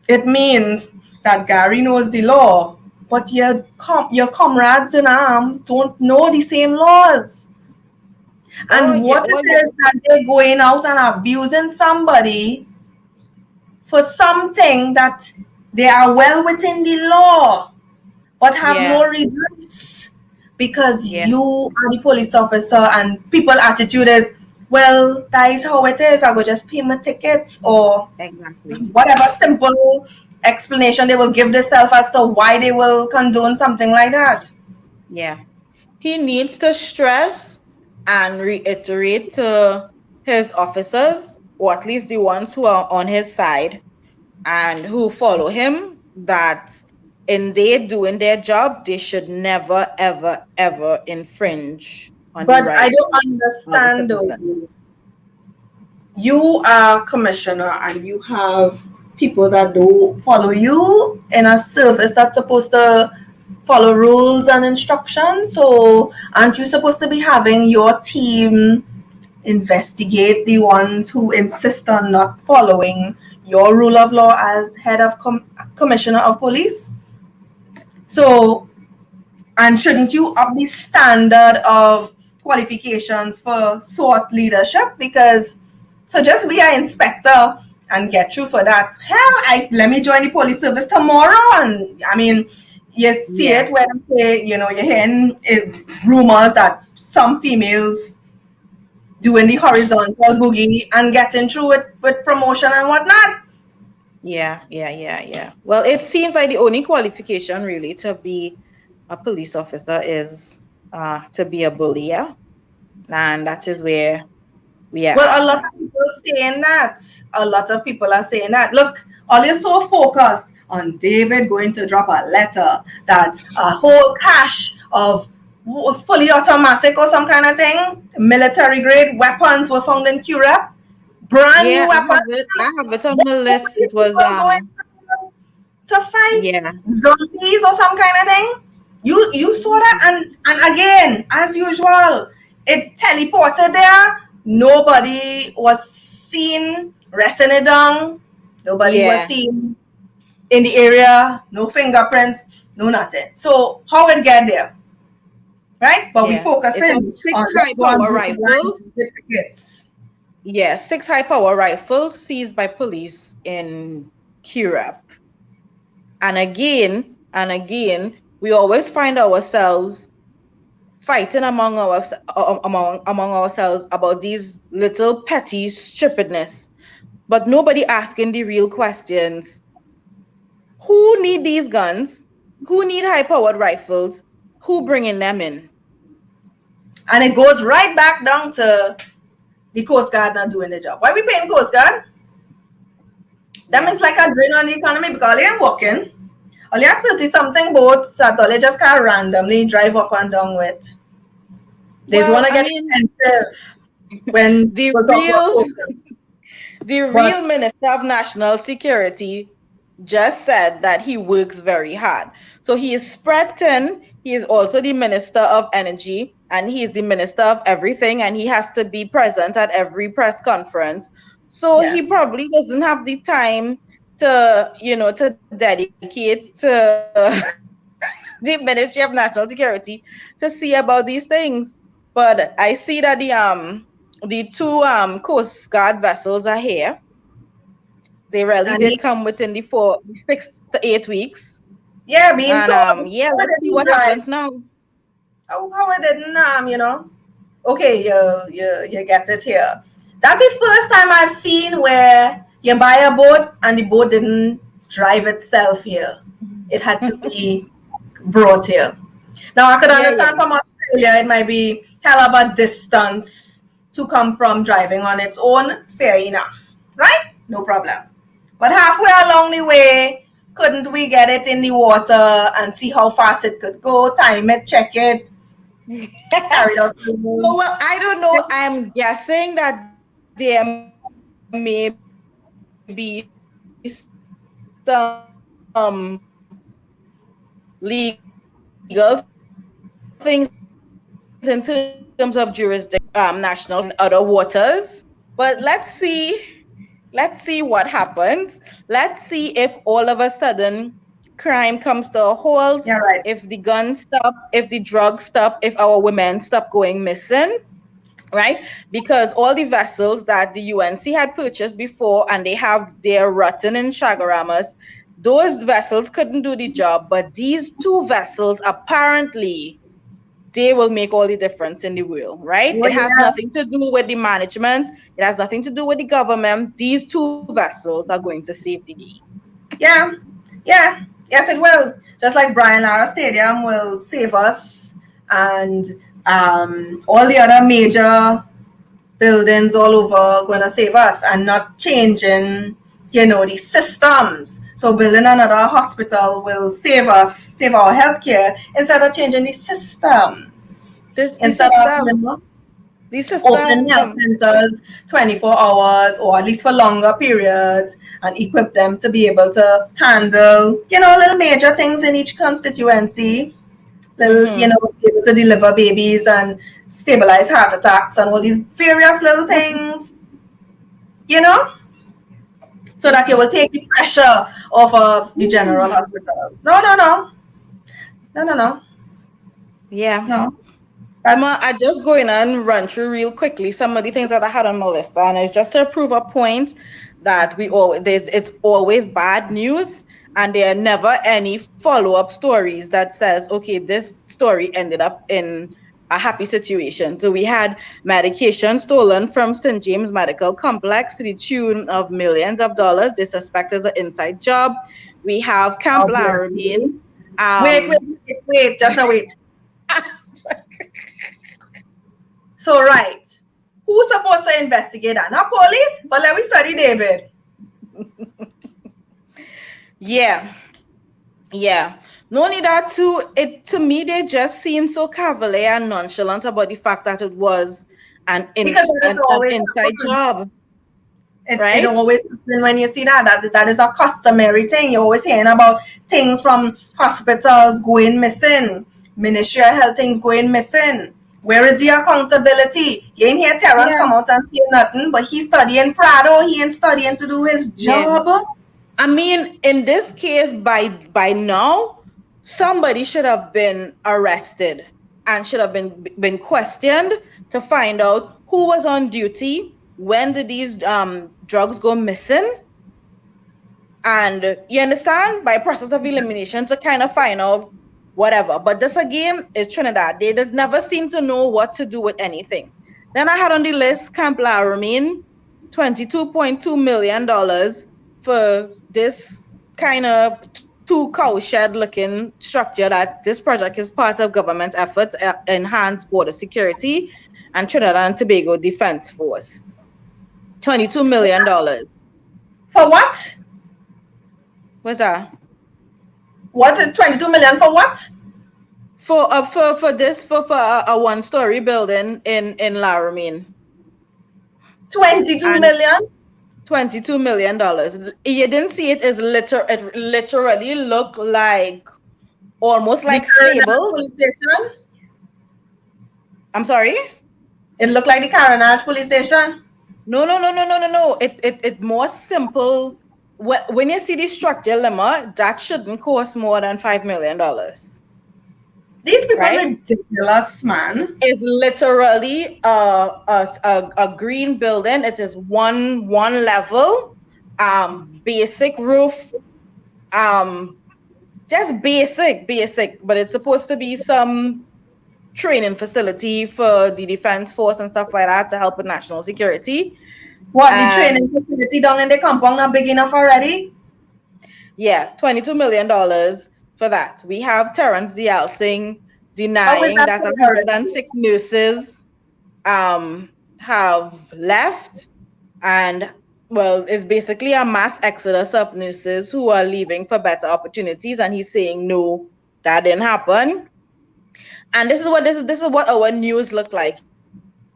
it means that Gary knows the law, but your comrades in arms don't know the same laws. Oh And yeah. what it Well, is that they're going out and abusing somebody for something that they are well within the law, but have yeah. no redress because Yeah. you are the police officer and people attitude is, well, that is how it is. I will just pay my tickets or Exactly. whatever simple explanation they will give themselves as to why they will condone something like that. Yeah. He needs to stress and reiterate to his officers, or at least the ones who are on his side and who follow him, that in they doing their job, they should never, ever, ever infringe on the But I rights don't of a understand though. citizen. You are commissioner and you have people that do follow you in a service that's supposed to follow rules and instructions. So aren't you supposed to be having your team investigate the ones who insist on not following your rule of law as head of commissioner of police? So, and shouldn't you up the standard of qualifications for SWAT leadership? Because to just be an inspector and get through for that, hell, let me join the police service tomorrow. And I mean, you see Yeah. it when say, you're hearing rumors that some females doing the horizontal boogie and getting through it with promotion and whatnot. Yeah. Well, it seems like the only qualification really to be a police officer is to be a bully, yeah? And that is where we are Well, a at lot now. of people saying that. A lot of people are saying that. Look, all you're so focused on David going to drop a letter that a whole cache of fully automatic or some kind of thing, military grade weapons were found in Europe, brand new Yeah, I weapons. have it. I have it on my Therefore, list. these It was people going to fight yeah. zombies or some kind of thing. You saw that, and again, as usual, it teleported there. Nobody was seen resting it down. Nobody was Yeah, seen in the area. No fingerprints. No nothing. So how it get there, right? But we yeah. It's on focusing six on let's high go and power brutalize rifles. the tickets. Yeah, six high power rifles seized by police in Europe. And again, we always find ourselves fighting among ourselves about these little petty stupidness, but nobody asking the real questions. Who need these guns? Who need high powered rifles? Who bringing them in? And it goes right back down to the Coast Guard not doing the job. Why we paying Coast Guard? That Yeah. means like a drain on the economy because they ain't working. Only have 30 something boats that they just can't randomly drive up and down with. There's one Well, to I get mean, expensive when the we'll talk about real coastal. the But real Minister of National Security just said that he works very hard. So he is spread thin. He is also the Minister of Energy and he is the Minister of everything and he has to be present at every press conference. So he yes. probably doesn't have the time to dedicate to the Ministry of National Security to see about these things. But I see that the two Coast Guard vessels are here. They really And did he, come within the 6 to 8 weeks. yeah, being And told yeah, how let's it see didn't what drive. happens now. How it didn't okay, you get it here. That's the first time I've seen where you buy a boat and the boat didn't drive itself here. It had to be brought here. Now I could Yeah, understand yeah. from Australia it might be hell of a distance to come from driving on its own. Fair enough, right? No problem. But halfway along the way, couldn't we get it in the water and see how fast it could go, time it, check it, carry it out No, through? well, I don't know. I'm guessing that there may be some like legal things in terms of jurisdiction, national in other waters. But let's see what happens. Let's see if all of a sudden crime comes to a halt, Yeah, right. if the guns stop, if the drugs stop, if our women stop going missing, right? Because all the vessels that the UNC had purchased before and they have their rotten in Chagaramas, those vessels couldn't do the job, but these two vessels apparently they will make all the difference in the world, right? Oh It has yeah, nothing to do with the management. It has nothing to do with the government. These two vessels are going to save the day. yeah, yeah. Yes, it will. Just like Brian Lara Stadium will save us, and all the other major buildings all over going to save us, and not changing, the systems. So building another hospital will save us, save our healthcare, instead of changing the systems. The Instead of, system, the opening system. health centers 24 hours or at least for longer periods, and equip them to be able to handle, little major things in each constituency, little, Mm-hmm. be able to deliver babies and stabilize heart attacks and all these various little things, you know, so that you will take the pressure off of the general hospital. No, no, no, no, no, no, Yeah. no. That, Emma, I just go in and run through real quickly some of the things that I had on my list, and it's just to prove a point that it's always bad news, and there are never any follow-up stories that says, okay, this story ended up in a happy situation. So we had medication stolen from St. James Medical Complex to the tune of millions of dollars. They suspect is an inside job. We have Camp obviously. Laramie. Wait, just now wait. So, right. Who's supposed to investigate that? Not police, but let me study David. Yeah. Yeah. No need that to me they just seem so cavalier and nonchalant about the fact that it was Because that is an always inside happen. job, It right? always happen when you see that is a customary thing. You're always hearing about things from hospitals going missing, Ministry of Health things going missing. Where is the accountability? You ain't hear Terrence Yeah. come out and say nothing, but he's studying Prado. He ain't studying to do his Yeah. job. I mean, in this case, by now, somebody should have been arrested and should have been questioned to find out who was on duty, when did these drugs go missing, and you understand, by process of elimination to kind of find out whatever. But this again is Trinidad. They just never seem to know what to do with anything. Then I had on the list Camp Laramie, $22.2 million for this kind of two cowshed looking structure that this project is part of government efforts to enhance border security and Trinidad and Tobago Defense Force. $22 million. For what? What's that? What? 22 million for what? For a one-story building in Laramie. 22 And million? $22 million. You didn't see it as it literally looked like almost The like Carenage stable. police station? I'm sorry? It looked like the Carenage police station? No. It more simple. When you see the structure lemma, that shouldn't cost more than $5 million. These people Right? ridiculous, man. It's literally a green building. It is one level, basic roof, just basic. But it's supposed to be some training facility for the defense force and stuff like that to help with national security. What, the training And facility down in the compound not big enough already? yeah, $22 million for that. We have Terrence Singh How is denying that that priority? 106 nurses have left, and well, it's basically a mass exodus of nurses who are leaving for better opportunities, and he's saying no, that didn't happen. And this is what our news look like.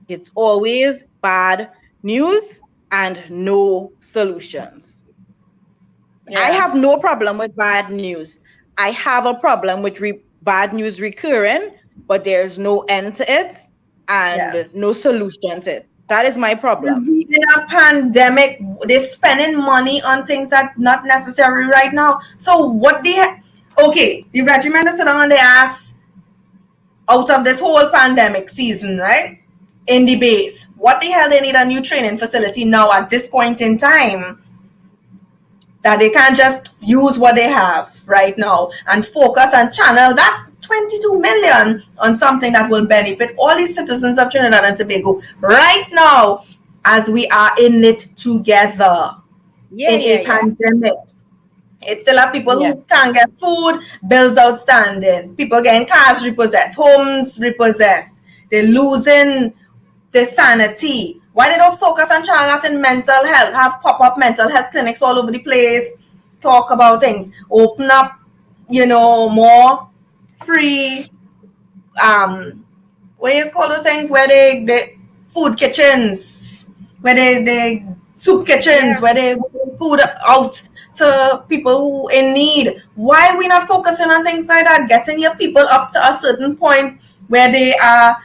It's always bad news and no solutions. I Yeah. have no problem with bad news. I have a problem with bad news recurring, but there's no end to it Yeah. and no solution to it. That is my problem. We in a pandemic, they're spending money on things that not necessary right now. So what okay, the regiment is sitting on their ass out of this whole pandemic season, right? In the base. What the hell they need a new training facility now at this point in time, that they can't just use what they have right now and focus and channel that 22 million on something that will benefit all the citizens of Trinidad and Tobago right now as we are in it together Yeah, in yeah, a yeah. pandemic. It's still have people Yeah. who can't get food, bills outstanding, people getting cars repossessed, homes repossessed. They're losing their sanity. Why they don't focus on child that in mental health, have pop-up mental health clinics all over the place, talk about things, open up, more free what is called those things where they food kitchens, where they soup kitchens, Yeah. where they food out to people who in need. Why are we not focusing on things like that? Getting your people up to a certain point where they are,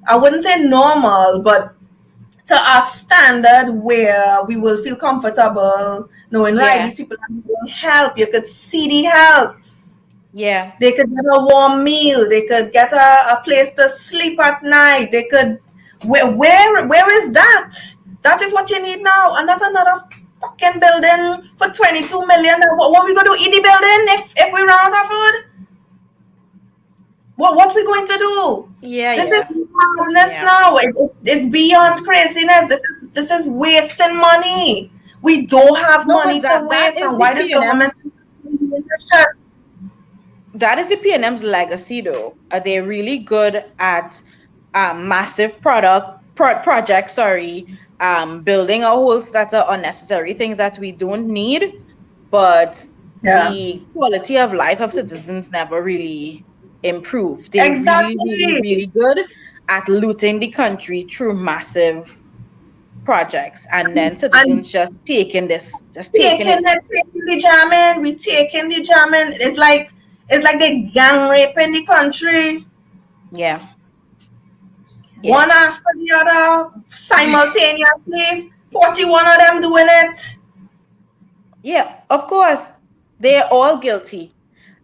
I wouldn't say normal, but to a standard where we will feel comfortable knowing, right, Yeah. these people are needing help. You could see the help. Yeah. They could get a warm meal. They could get a place to sleep at night. They could. Where is that? That is what you need now, and not another fucking building for 22 million. What we gonna do? Eat the building if we run out of food? What we going to do? Yeah, This is yeah. madness Yeah. now. It's beyond craziness. This is wasting money. We don't have No, but money to that waste, is and the why this government? PNM's that is the PNM's legacy though. Are they really good at massive projects, sorry, building a whole set of unnecessary things that we don't need, but Yeah, the quality of life of citizens never really improved. They're really, really, exactly. really good at looting the country through massive projects, and then And citizens just taking it. taking the jamming, we taking the jamming. It's like they gang raping the country, Yeah, one yeah, after the other, simultaneously. 41 of them doing it. yeah. Of course, they're all guilty.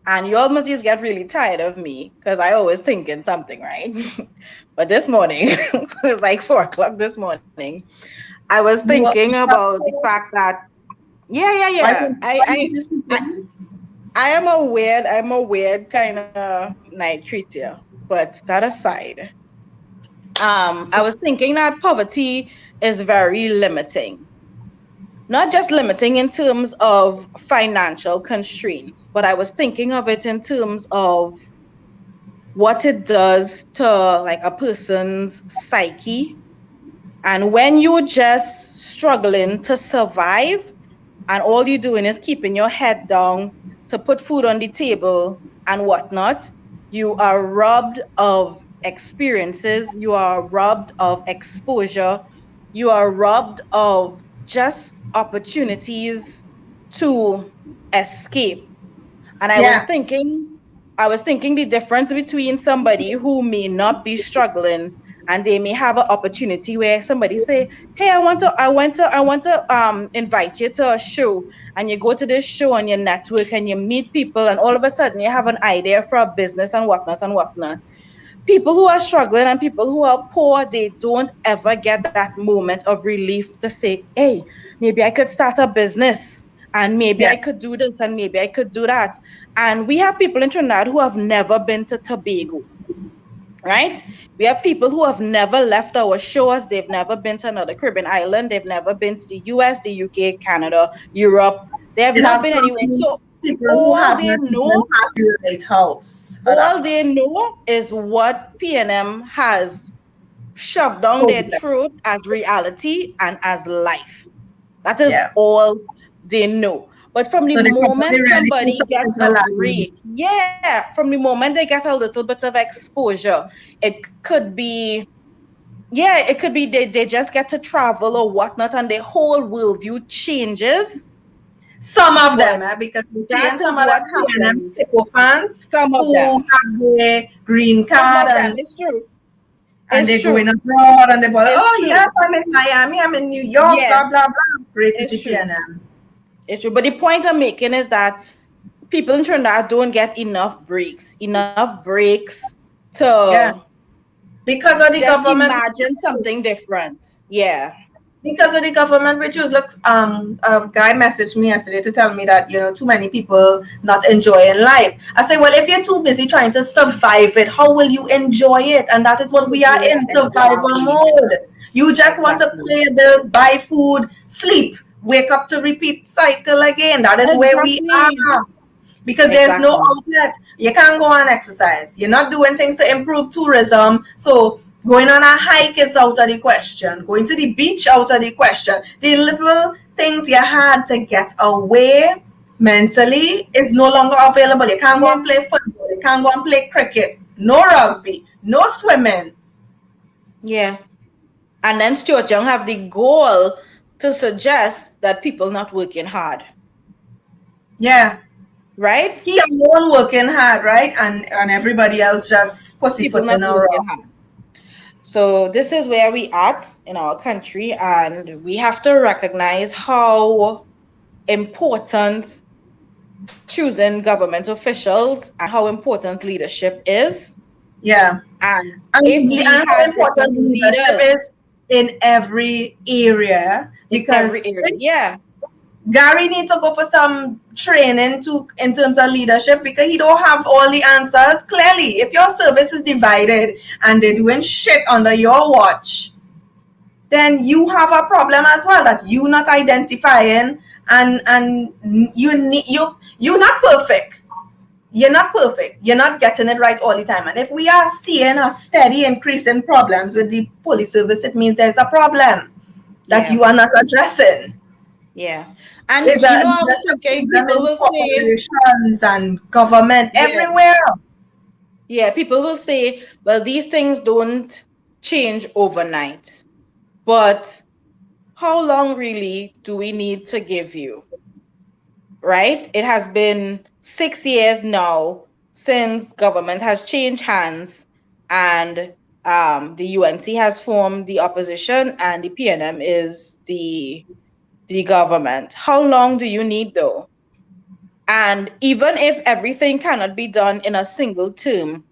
And you all must just get really tired of me because I always thinking something, right? But this morning, it was like 4 o'clock this morning. I was You are, thinking about the fact that, yeah, yeah, yeah. why did you see I, them? I'm a weird kind of night treater. But that aside, I was thinking that poverty is very limiting. Not just limiting in terms of financial constraints, but I was thinking of it in terms of what it does to like a person's psyche. And when you're just struggling to survive and all you're doing is keeping your head down to put food on the table and whatnot, you are robbed of experiences, you are robbed of exposure, you are robbed of just opportunities to escape. And Yeah, I was thinking the difference between somebody who may not be struggling and they may have an opportunity where somebody say, "Hey, I want to invite you to a show," and you go to this show and you network and you meet people, and all of a sudden you have an idea for a business and whatnot and whatnot. People who are struggling and people who are poor, they don't ever get that moment of relief to say, "Hey, maybe I could start a business." And maybe yeah. I could do this and maybe I could do that. And we have people in Trinidad who have never been to Tobago, right? We have people who have never left our shores. They've never been to another Caribbean island. They've never been to the US, the UK, Canada, Europe. They have It not have been some anywhere. So people who all have they not even know, passed the lighthouse. Oh, that's all they know is what PNM has shoved down their problem. throat as reality and as life. That is Yeah. all they know. But from the So they probably moment ready to somebody gets a socialize. break, yeah, from the moment they get a little bit of exposure, it could be, yeah, it could be they just get to travel or whatnot and their whole worldview changes. Some of But them, because we see that in some is of what them PNM happens. sycophants Some of who them. have their green Some card of them. It's true. and It's they're going true. abroad and they're like, It's oh true. yes, I'm in Miami, I'm in New York, Yeah, blah blah blah. Great to see it's true. PNM. It's true. But the point I'm making is that people in Trinidad don't get enough breaks Yeah, to because of the just government. imagine something different. Yeah. Because of the government rituals. Look, a guy messaged me yesterday to tell me that too many people not enjoying life. I say, well, if you're too busy trying to survive it, how will you enjoy it? And that is what we are Yeah, in, survival exactly. mode. You just want to Exactly. pay your bills, buy food, sleep, wake up to repeat cycle again. That is where we Exactly. are, because there's no Exactly. outlet. You can't go and exercise. You're not doing things to improve tourism. So going on a hike is out of the question. Going to the beach out of the question. The little things you had to get away mentally is no longer available. You can't go Yeah. and play football. You can't go and play cricket. No rugby. No swimming. Yeah. And then Stuart Young have the goal to suggest that people not working hard. Yeah. Right? He alone working hard, right? And everybody else just People not pussyfooting working around. hard. So this is where we at in our country, and we have to recognize how important choosing government officials and how important leadership is. Yeah. And if And we how had different important leadership leaders is in every area, in every because area, yeah, Gary needs to go for some training to in terms of leadership, because he don't have all the answers. Clearly, if your service is divided and they're doing shit under your watch, then you have a problem as well, that you not identifying, and you're not perfect. You're not perfect. You're not getting it right all the time. And if we are seeing a steady increase in problems with the police service, it means there's a problem that yeah, you are not addressing. yeah. And There's a I was leadership thinking problem people in will say, corporations and government yeah, everywhere. yeah, people will say, well, these things don't change overnight. But how long really do we need to give you? Right? It has been 6 years now since government has changed hands, and the UNC has formed the opposition and the PNM is the government. How long do you need though? And even if everything cannot be done in a single term,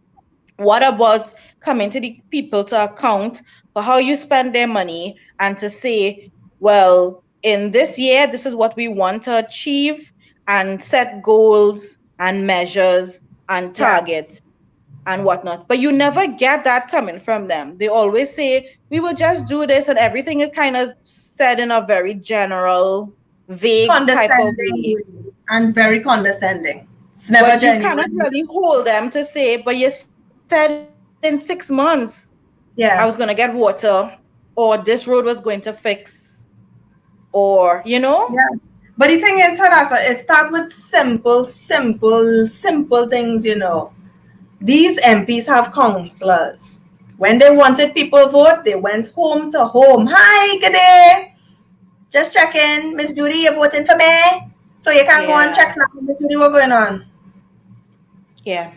what about coming to the people to account for how you spend their money and to say, well, in this year, this is what we want to achieve, and set goals and measures and Yeah. targets and whatnot. But you never get that coming from them. They always say, we will just do this, and everything is kind of said in a very general, vague type of Condescending way. way, and very condescending. It's never But you cannot genuine. really hold them to say, but you said in 6 months I was going to get Yeah. water, or this road was going to fix, or. Yeah. But the thing is, Hadassah, it starts with simple things. These MPs have counselors. When they wanted people vote, they went home to home. Hi, good day. Just checking. Miss Judy, you're voting for me? So you can go and Yeah, check now, Miss Judy, what's going on? yeah,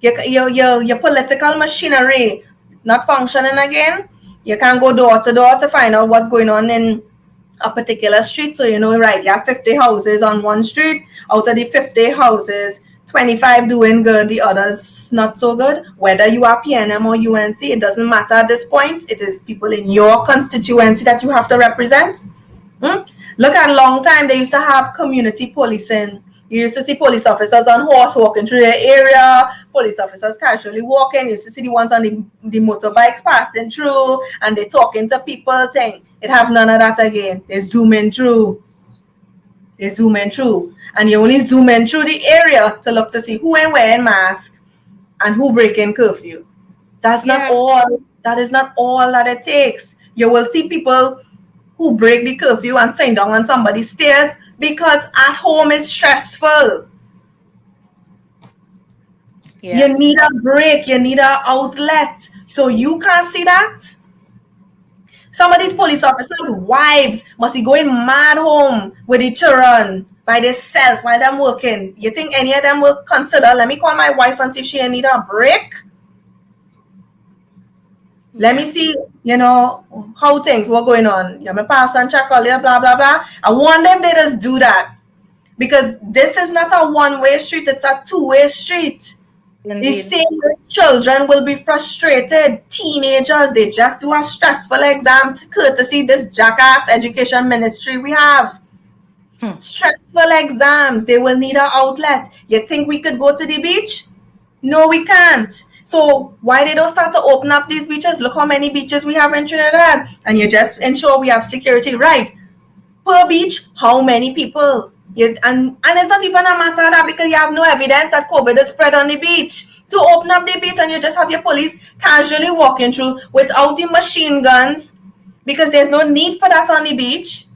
Your political machinery not functioning again. You can go door to door to find out what's going on in a particular street. So right, you have 50 houses on one street. Out of the 50 houses, 25 doing good, the others not so good. Whether you are PNM or UNC, it doesn't matter at this point. It is people in your constituency that you have to represent. Look at a long time, they used to have community policing. You used to see police officers on horse walking through the area, police officers casually walking. You used to see the ones on the motorbikes passing through, and they talking to people thing. It have none of that again. They zooming through. They zooming through. And you only zoom in through the area to look to see who ain't wearing mask and who breaking curfew. That's not yeah, all. That is not all that it takes. You will see people who break the curfew and sit down on somebody's stairs because at home is stressful. You yeah, need a break, you need an outlet. So you can't see that. Some of these police officers' wives must be going mad home with the children by themselves while they're working. You think any of them will consider, let me call my wife and see if she need a break? Let me see, how things were going on. You may pass and check all your blah, blah, blah. I wonder if they just do that. Because this is not a one-way street, it's a two-way street. The same way children will be frustrated. Teenagers, they just do a stressful exam courtesy this jackass education ministry we have. Stressful exams, they will need an outlet. You think we could go to the beach? No, we can't. So why they don't start to open up these beaches? Look how many beaches we have in Trinidad. And you just ensure we have security. Right. Per beach, how many people? And it's not even a matter of that, because you have no evidence that COVID is spread on the beach. To open up the beach and you just have your police casually walking through without the machine guns, because there's no need for that on the beach.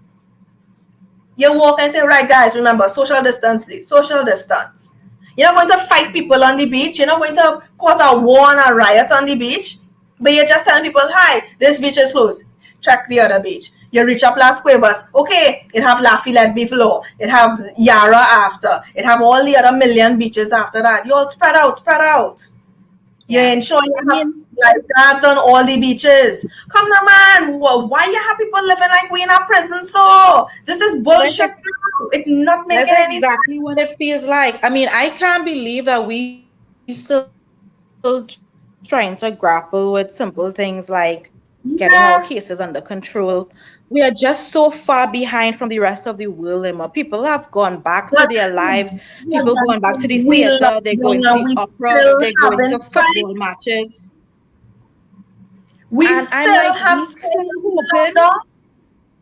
You walk and say, right, guys, remember, social distance, social distance. You're not going to fight people on the beach. You're not going to cause a war and a riot on the beach. But you're just telling people, hi, this beach is closed. Check the other beach. You reach up Las Cuevas. Okay, it have Lafayette before. It have Yara after. It have all the other million beaches after that. You all spread out. You ensure you have lifeguards on all the beaches. Come on, man. Why you have people living like we in a prison? So this is bullshit now. It's not making any sense. That's exactly what it feels like. I mean, I can't believe that we still trying to grapple with simple things like getting our cases under control. We are just so far behind from the rest of the world, Emma. People have gone back to their lives. People going back to the theater. They're going to the opera. They're going to football matches. We still have hoping.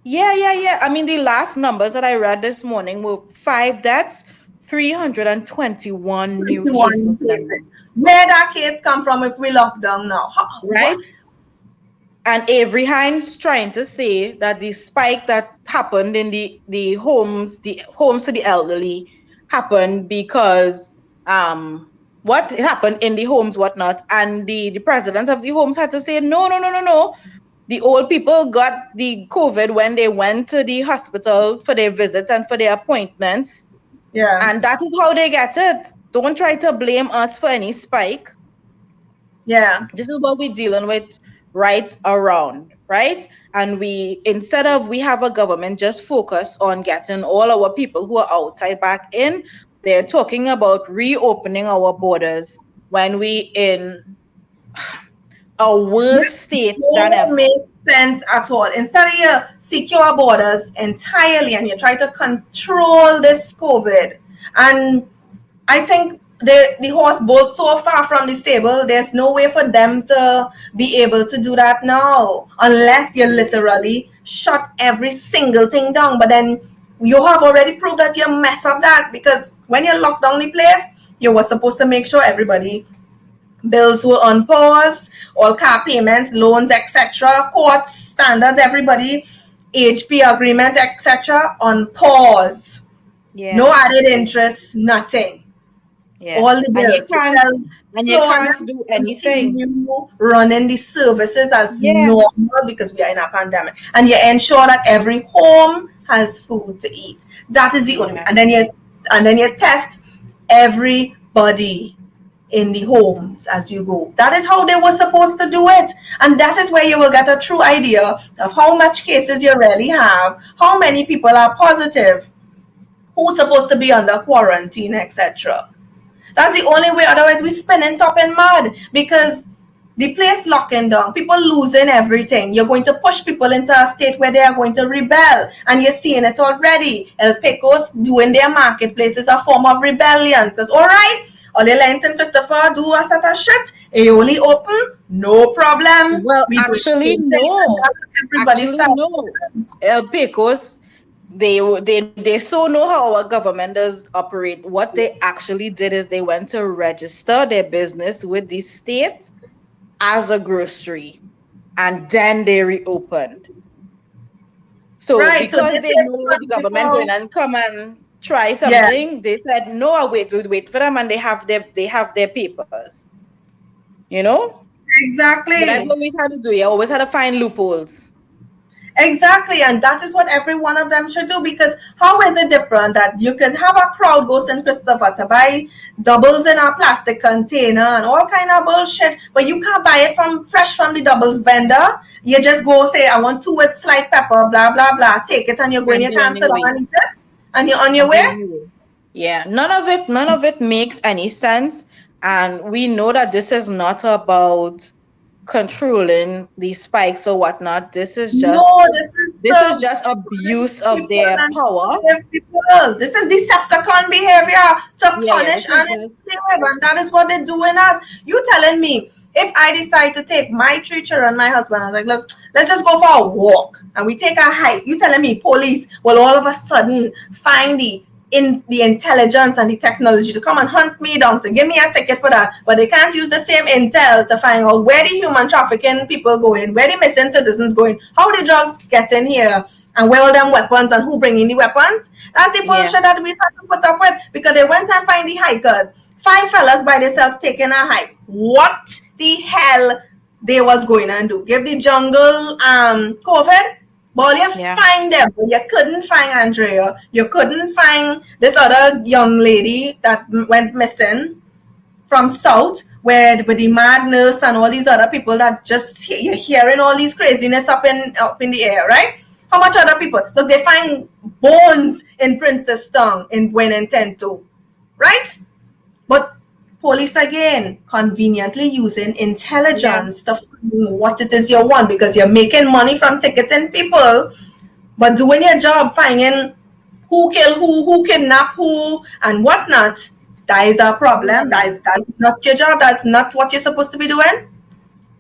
Yeah. I mean, the last numbers that I read this morning were 5 deaths, 321 new cases. Where that case come from if we lock down now? Right? And Avery Hines trying to say that the spike that happened in the homes to the elderly happened because what happened in the homes, whatnot, and the presidents of the homes had to say no. The old people got the COVID when they went to the hospital for their visits and for their appointments. Yeah. And that is how they get it. Don't try to blame us for any spike. Yeah. This is what we're dealing with right around, right? And we have a government just focused on getting all our people who are outside back in. They're talking about reopening our borders when we in a worse state than ever. Make sense at all. Instead of you secure borders entirely and you try to control this COVID, and I think the horse bolted so far from the stable, there's no way for them to be able to do that now, unless you literally shut every single thing down. But then you have already proved that you mess up that, because when you lock down the place, you were supposed to make sure everybody bills were on pause, all car payments, loans, etc., courts, standards, everybody, HP agreement, etc., on pause. Yeah. No added interest, nothing. Yeah. All the bills. And you can't do anything. Running the services as normal, because we are in a pandemic. And you ensure that every home has food to eat. That is the only way. And then you test everybody in the homes as you go. That is how they were supposed to do it. And that is where you will get a true idea of how much cases you really have, how many people are positive, who's supposed to be under quarantine, etc. That's the only way. Otherwise, we spinning top in mud, because the place locking down, people losing everything. You're going to push people into a state where they are going to rebel. And you're seeing it already. El Pecos doing their marketplace is a form of rebellion. Because, all right, all the lines in Christopher do a set of shit. It only open, no problem. Well, actually, no. El Pecos, they so know how our government does operate. What they actually did is they went to register their business with the state as a grocery, and then they reopened. So because they know the government going and come and try something, they said no, I'll wait for them, and they have their papers. You know? Exactly. But that's what we had to do. You always had to find loopholes. Exactly, and that is what every one of them should do, because how is it different that you can have a crowd go St. Christopher to buy doubles in a plastic container and all kind of bullshit, but you can't buy it from fresh from the doubles vendor. You just go say, I want two with slight pepper, blah blah blah, take it, and you're going, And you be on can't sit your down way. and eat it, and you're on your And be way. on your way. Yeah, none of it makes any sense. And we know that this is not about controlling these spikes or whatnot. No, this is This is to just abuse of people their and power. enslave people. This is Decepticon behavior to Yeah, punish this is and just enslave, and that is what they're doing us. You telling me if I decide to take my three children, my husband, I'm like, look, let's just go for a walk, and we take a hike. You telling me police will all of a sudden find the intelligence and the technology to come and hunt me down to give me a ticket for that, but they can't use the same intel to find out where the human trafficking people going, where the missing citizens going, how the drugs get in here, and where all them weapons and who bring in the weapons. That's the yeah, bullshit that we have to put up with, because they went and find the hikers, five fellas by themselves taking a hike. What the hell they was going and do? Give the jungle COVID? Well, you yeah, find them, but you couldn't find Andrea. You couldn't find this other young lady that went missing from South, where with the mad nurse and all these other people that just you're hearing all these craziness up in the air, right? How much other people? Look, they find bones in Princess Tongue in Buenentento, right? But police again conveniently using yeah, intelligence to find what it is you want, because you're making money from ticketing people, but doing your job, finding who killed who kidnapped who, and whatnot. That is a problem. yeah. That's not your job. That's not what you're supposed to be doing.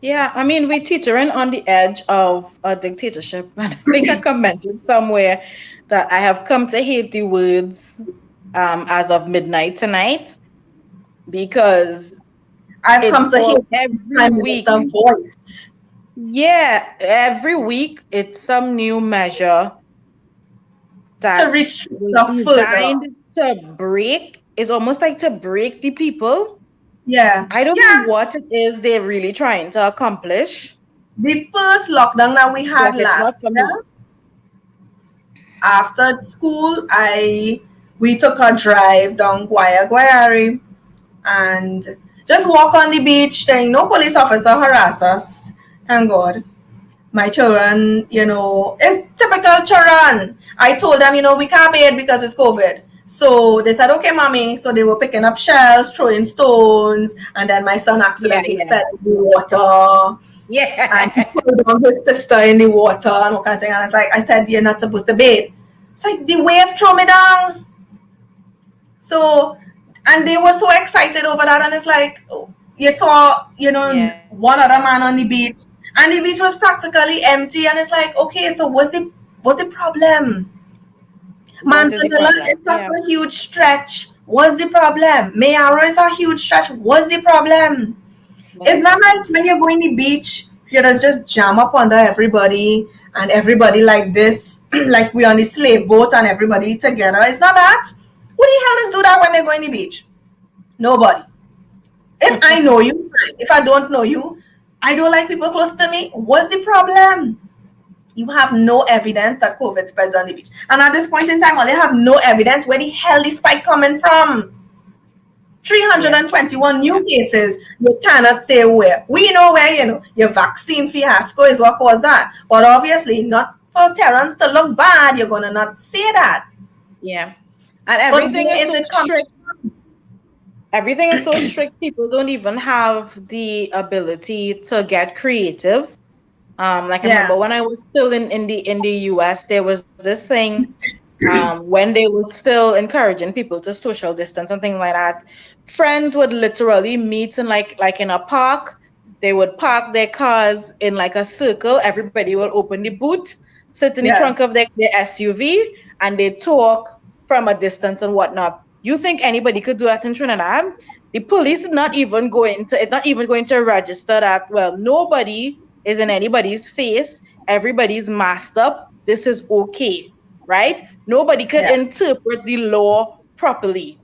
Yeah, I mean, we're teetering on the edge of a dictatorship. And I think I commented somewhere that I have come to hate the words as of midnight tonight, because I've it's come to for hate every Prime week. Minister voice Yeah, every week it's some new measure to that restrict was us further. designed to break, it's almost like to break the people. Yeah, I don't know yeah. what it is they're really trying to accomplish, The first lockdown that we but had it's not last for me. year, after school, we took a drive down Guayari and just walk on the beach. Then no police officer harass us. Thank God. My children, it's typical children. I told them, we can't bathe because it's COVID. So they said, okay, mommy. So they were picking up shells, throwing stones, and then my son Yeah, accidentally yeah. fell in the water. And he Yeah. pulled down his sister in the water and all kind of thing. And I said, you're not supposed to bathe. So the wave threw me down. So, and they were so excited over that. And it's like, you saw, Yeah. one other man on the beach, and the beach was practically empty. And it's like, okay, so what's the problem? What is the Manzanilla problem? is such Yeah. a huge stretch. What's the problem? Mayaro is a huge stretch. What's the problem? What's the It's not problem? like when you're going to the beach, you just jam up under everybody, and everybody like this, like we on the slave boat and everybody together. It's not that. Who the hell is do that when they're going to the beach? Nobody. If I know you, fine. If I don't know you, I don't like people close to me. What's the problem? You have no evidence that COVID spreads on the beach. And at this point in time, well, they have no evidence where the hell the spike coming from. Yeah. 321 new cases. You cannot say where. We know where, your vaccine fiasco is what caused that. But obviously, not for Terrence to look bad, you're going to not say that. Yeah. And But everything where is is so it coming strict. from? Everything is so strict. People don't even have the ability to get creative. Like I remember Yeah. when I was still in the US, there was this thing when they were still encouraging people to social distance and things like that. Friends would literally meet in like in a park. They would park their cars in like a circle. Everybody will open the boot, sit in the Yeah. trunk of their SUV, and they talk from a distance and whatnot. You think anybody could do that in Trinidad? The police is not even going to register that. Well, nobody is in anybody's face. Everybody's masked up. This is okay, right? Nobody could Yeah. interpret the law properly,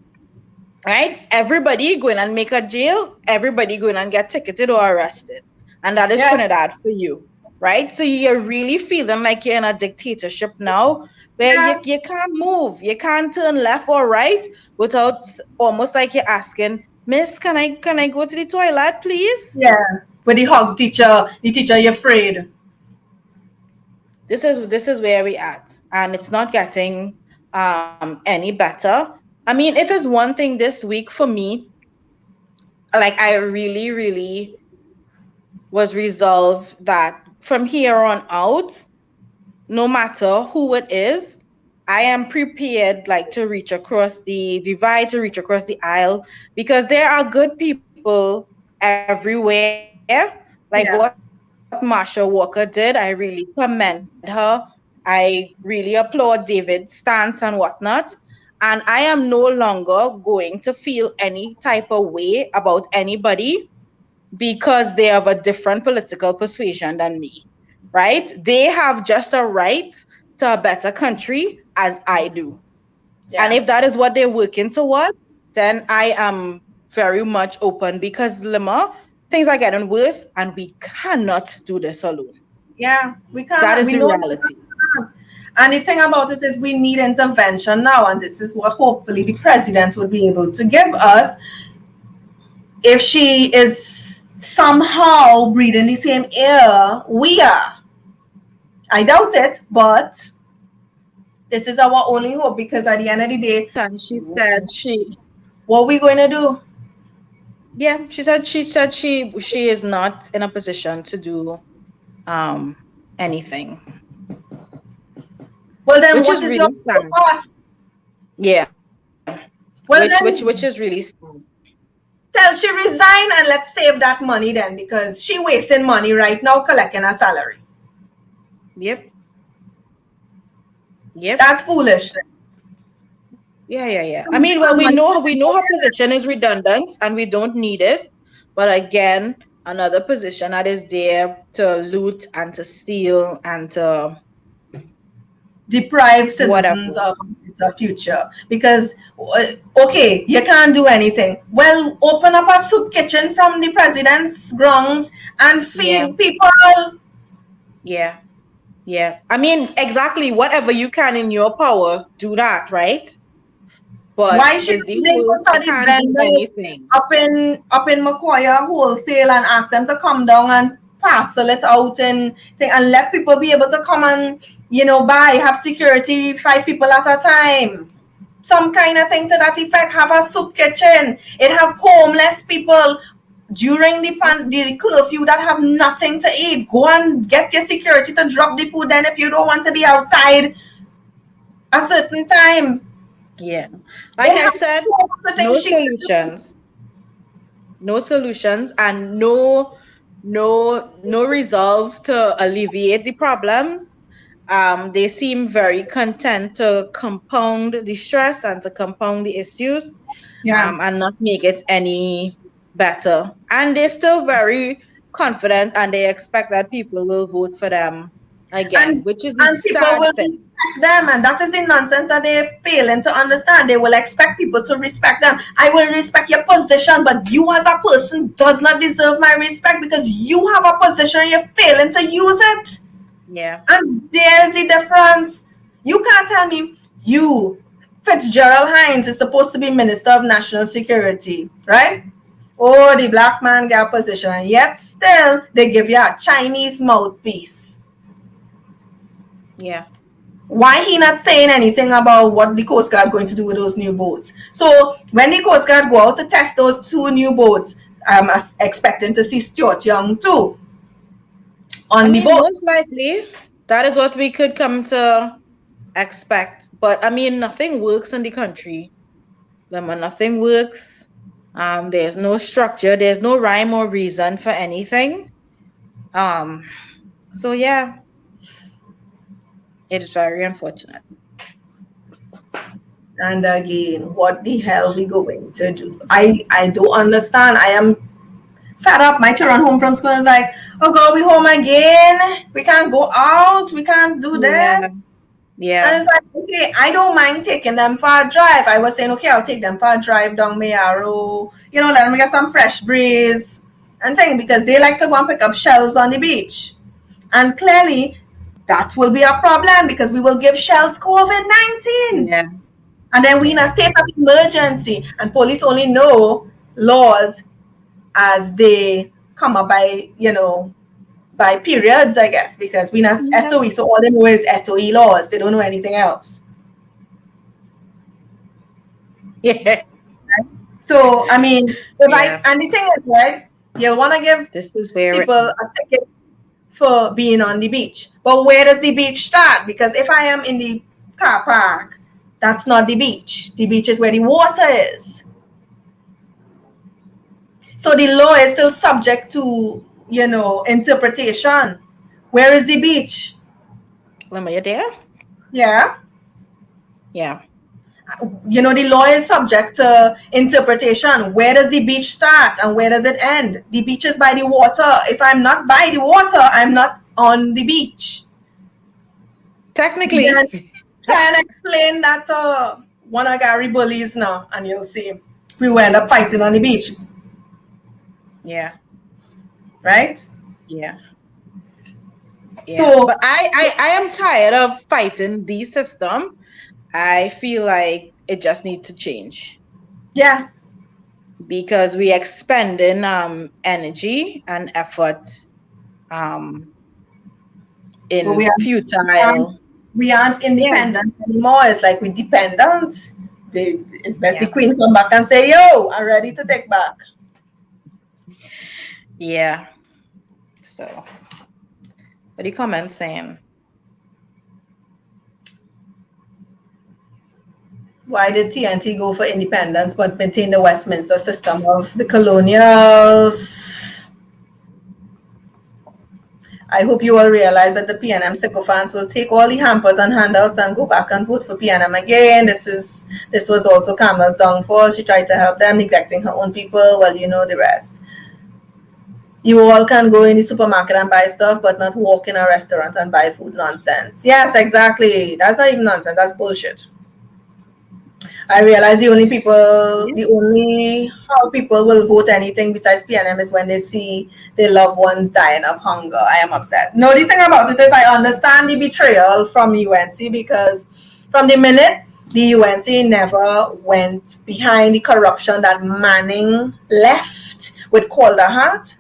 right? Everybody going and make a jail. Everybody going and get ticketed or arrested, and that is Yeah. Trinidad for you. right? So you're really feeling like you're in a dictatorship now, where Yeah, you can't move, you can't turn left or right without almost like you're asking, Miss, can I go to the toilet, please? yeah. With the hug teacher, the teacher, you're afraid. This is where we at, and it's not getting any better. I mean, if it's one thing this week for me, like I really was resolved that from here on out, no matter who it is, I am prepared like to reach across the divide, to reach across the aisle, because there are good people everywhere. Like what Yeah, Marsha Walker did, I really commend her. I really applaud David's stance and whatnot. And I am no longer going to feel any type of way about anybody because they have a different political persuasion than me, right? They have just a right to a better country as I do. And yeah, if that is what they're working towards, then I am very much open, because Lima, things are getting worse and we cannot do this alone. yeah. We That can't. is We the know we reality. can't. And the thing about it is, we need intervention now, and this is what hopefully the president would be able to give us if she is somehow breathing the same air we are. I doubt it, but this is our only hope, because at the end of the day, And she said what are we going to do? yeah, she said she is not in a position to do um anything, Well, then which what is is your really sad. purpose? Yeah, Well, which then is really sad. tell she resign and let's save that money then, because she wasting money right now collecting her salary. Yep, yep. That's foolishness. Yeah. So I we mean, well, spend money. we know her position is redundant and we don't need it. But again, another position that is there to loot and to steal and to Deprive citizens whatever. of a future, because okay, you can't do anything. Well, open up a soup kitchen from the president's grounds and Yeah, feed people. yeah, yeah. I mean, exactly, whatever you can in your power, do that, right? Why But she is the link whole with all you the can't do vendors anything. up in Macoya wholesale and ask them to come down and parcel it out and thing, and let people be able to come and buy, have security, 5 people at a time, some kind of thing to that effect. Have a soup kitchen. It have homeless people during the curfew that have nothing to eat. Go and get your security to drop the food then if you don't want to be outside a certain time. Yeah. It Like I has said, so much no things she can do. solutions. No solutions, and no resolve to alleviate the problems. They seem very content to compound the stress and to compound the issues, Yeah. and not make it any better. And they're still very confident and they expect that people will vote for them again, and which is the and people sad will thing. respect them, and that is the nonsense that they're failing to understand. They will expect people to respect them. I will respect your position, but you as a person does not deserve my respect because you have a position and you're failing to use it. Yeah. And there's the difference. You can't tell me you, Fitzgerald Hines, is supposed to be Minister of National Security, right? Oh, the black man got a position, and yet still they give you a Chinese mouthpiece. Yeah. Why he not saying anything about what the Coast Guard going to do with those new boats? So when the Coast Guard go out to test those 2 new boats, I'm expecting to see Stuart Young too I on the mean, boat. most likely that is what we could come to expect. But I mean, nothing works in the country. Lemon, nothing works. There's no structure, there's no rhyme or reason for anything. Um, so yeah, it is very unfortunate. And again, what the hell we going to do? I don't understand. I am fed up. My children home from school is like, oh God, we home again. We can't go out. We can't do Yeah, this. And yeah, it's like, okay, I don't mind taking them for a drive. I was saying, okay, I'll take them for a drive down Mayaro, let them get some fresh breeze and thing, because they like to go and pick up shells on the beach. And clearly, that will be a problem because we will give shells COVID-19. Yeah. And then we in a state of emergency, and police only know laws as they come up by, by periods, I guess, because we not Yeah. SOE, so all they know is SOE laws. They don't know anything else. Yeah. So, I mean, Yeah. and the thing is, right, you'll want to give This is where people a ticket for being on the beach. But where does the beach start? Because if I am in the car park, that's not the beach. The beach is where the water is. So the law is still subject to, interpretation. Where is the beach? Lemma, you there? Yeah. Yeah. The law is subject to interpretation. Where does the beach start and where does it end? The beach is by the water. If I'm not by the water, I'm not on the beach. Technically. Then try and explain that to one of Gary bullies now, and you'll see we will end up fighting on the beach. Yeah. Right? Yeah. Yeah. So, but I am tired of fighting the system. I feel like it just needs to change. Yeah. Because we expending energy and effort in futile. We aren't independent anymore. It's like we're dependent. It's best the queen come back and say, yo, I'm ready to take back. Yeah. So, what are the comments saying? Why did TNT go for independence but maintain the Westminster system of the colonials? I hope you all realize that the PNM sycophants will take all the hampers and handouts and go back and vote for PNM again. This was also Kamala's downfall. She tried to help them, neglecting her own people. Well, you know the rest. You all can go in the supermarket and buy stuff, but not walk in a restaurant and buy food. Nonsense. Yes, exactly. That's not even nonsense. That's bullshit. I realize the only how people will vote anything besides PNM is when they see their loved ones dying of hunger. I am upset. No, the thing about it is I understand the betrayal from UNC because from the minute the UNC never went behind the corruption that Manning left with Calder Hat,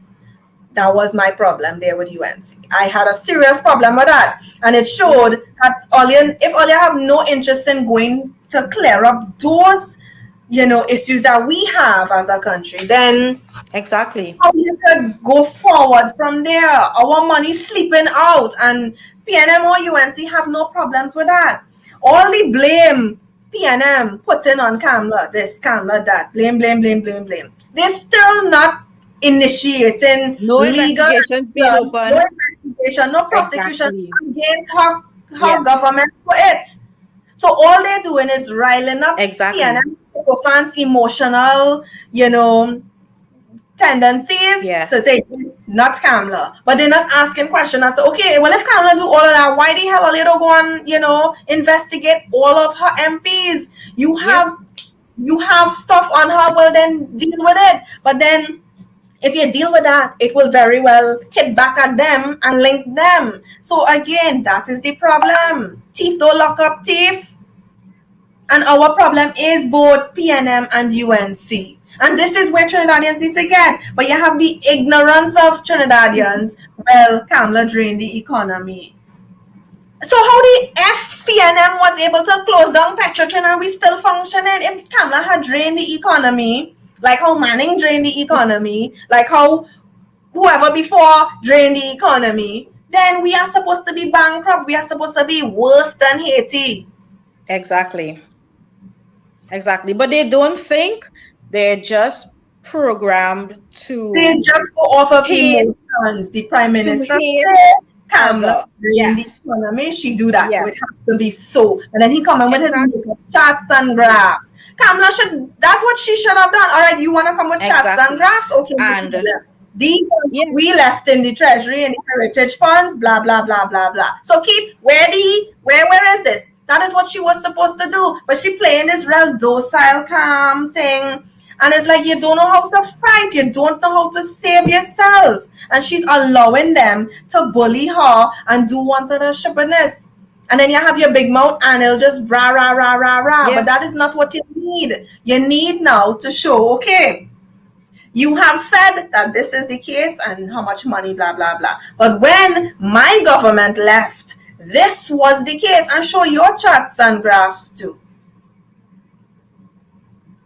that was my problem there with UNC. I had a serious problem with that. And it showed that if all you have no interest in going to clear up those, issues that we have as a country, then exactly how you could go forward from there. Our money sleeping out, and PNM or UNC have no problems with that. All the blame PNM putting on Kamala, this, Kamala, that, blame. They're still not initiating no legal investigations being open. No investigation, no prosecution against her government for it. So all they're doing is riling up PNM fans' emotional, tendencies to say it's not Kamala. But they're not asking questions as to, okay, well, if Kamala do all of that, why the hell are they don't go and, investigate all of her MPs? You have stuff on her, well, then deal with it. But then if you deal with that, it will very well hit back at them and link them. So again, that is the problem. Thief don't lock up thief. And our problem is both PNM and UNC. And this is where Trinidadians need to get. But you have the ignorance of Trinidadians. Well, Kamala drained the economy. So how the PNM was able to close down Petrotrin and we still functioning? If Kamala had drained the economy, like how Manning drained the economy, like how whoever before drained the economy, then we are supposed to be bankrupt. We are supposed to be worse than Haiti. Exactly. But they don't think. They're just programmed to. They just go off of emotions. The Prime Minister said, Kamala drained the economy. She do that. So it has to be so. And then he come in with his makeup charts and graphs. Kamala that's what she should have done. All right, you want to come with charts and graphs? Okay. And these we left in the treasury and the heritage funds, blah, blah, blah, blah, blah. So keep, where is this? That is what she was supposed to do. But she playing this real docile, calm thing. And it's like, you don't know how to fight. You don't know how to save yourself. And she's allowing them to bully her and do wanted her stupidness. And then you have your big mouth and it'll just rah, rah, rah, rah, rah. But Yeah. that is not what you need. You need now to show, okay, you have said that this is the case and how much money, blah, blah, blah. But when my government left, this was the case, and show your charts and graphs too.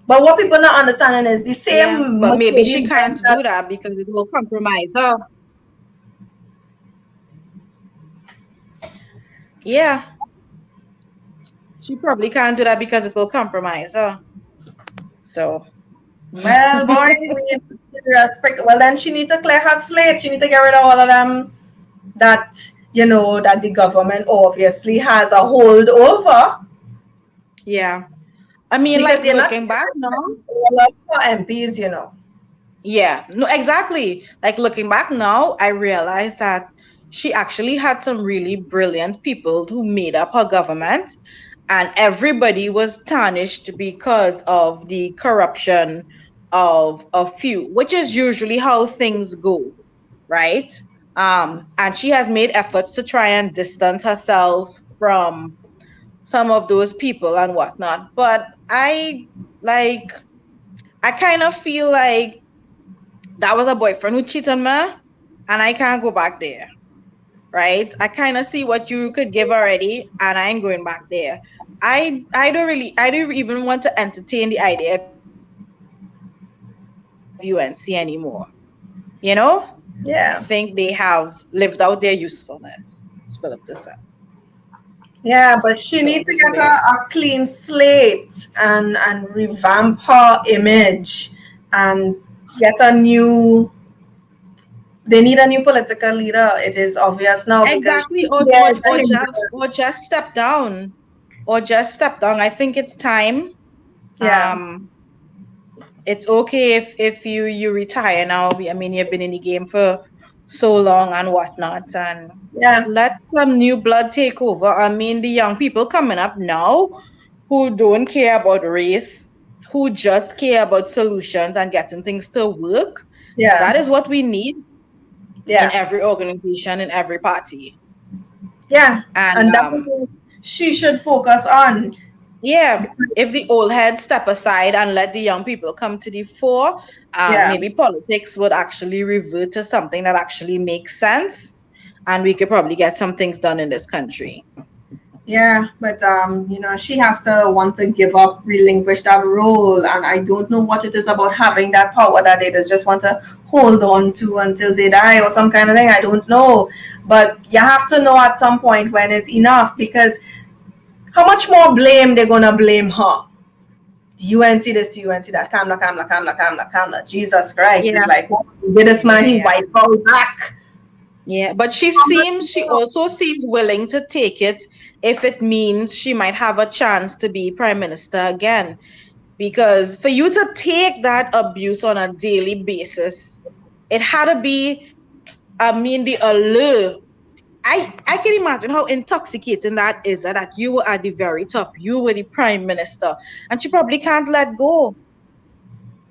But what people not understanding is the Yeah. same But maybe she Mercedes can't Benz do that, that because it will compromise her. Yeah. She probably can't do that because it will compromise her. So well, boy, we respect. Well, then she need to clear her slate. She need to get rid of all of them that, that the government obviously has a hold over. yeah. I mean, Because like you're not looking back now, all of her MPs. yeah, no, exactly. Like looking back now, I realized that she actually had some really brilliant people who made up her government, and everybody was tarnished because of the corruption of a few, which is usually how things go, right? And she has made efforts to try and distance herself from some of those people and whatnot. But like, I kind of feel like that was a boyfriend who cheated on me, and I can't go back there, right? I kind of see what you could give already, and I ain't going back there. I don't even want to entertain the idea of UNC anymore. You know, I think they Yeah. have lived out their usefulness. Let's put it this way. Yeah, but So she this needs is to where get it is. a clean slate and revamp her image and get a new. They need a new political leader. It is obvious now because Exactly, there is a hindrance. or just step down, or just step down. I think it's time. Yeah, Um, it's okay if you retire now. I mean, you've been in the game for so long and whatnot, and yeah, let some new blood take over. I mean, the young people coming up now who don't care about race, who just care about solutions and getting things to work. yeah, That is what we need in yeah, every organization, in every party. yeah. And And that's what she should focus on. yeah, if the old heads step aside and let the young people come to the fore, Yeah. maybe politics would actually revert to something that actually makes sense, and we could probably get some things done in this country. Yeah, but she has to want to give up, relinquish that role, and I don't know what it is about having that power that they just want to hold on to until they die or some kind of thing. I don't know, but you have to know at some point when it's enough because how much more blame they're gonna blame her? The UNC this, the UNC that, Kamla, Kamla, Kamla, Kamla, Kamla. Jesus Christ! It's Yeah, like, what did this man? yeah, He yeah. wiped all back. Yeah, but she also seems willing to take it if it means she might have a chance to be prime minister again. Because for you to take that abuse on a daily basis, it had to be, I mean, the allure. I can imagine how intoxicating that is, that you were at the very top, you were the prime minister, and she probably can't let go.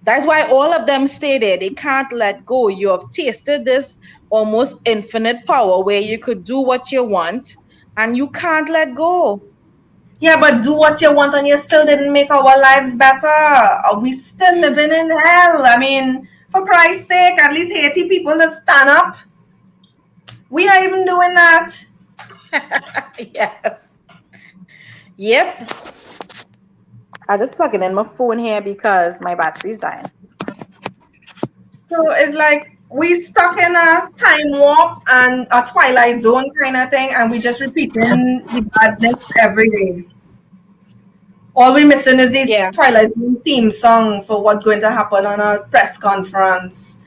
That's why all of them stay there. They can't let go. You have tasted this almost infinite power where you could do what you want and you can't let go. Yeah, but do what you want and you still didn't make our lives better. Are we still living in hell? I mean, for Christ's sake, at least Haiti people to stand up. We not even doing that. Yes. Yep. I just plugging in my phone here because my battery's dying. So it's like we stuck in a time warp and a twilight zone kind of thing, and we just repeating the badness every day. All we missing is the Yeah. Twilight Zone theme song for what's going to happen on a press conference.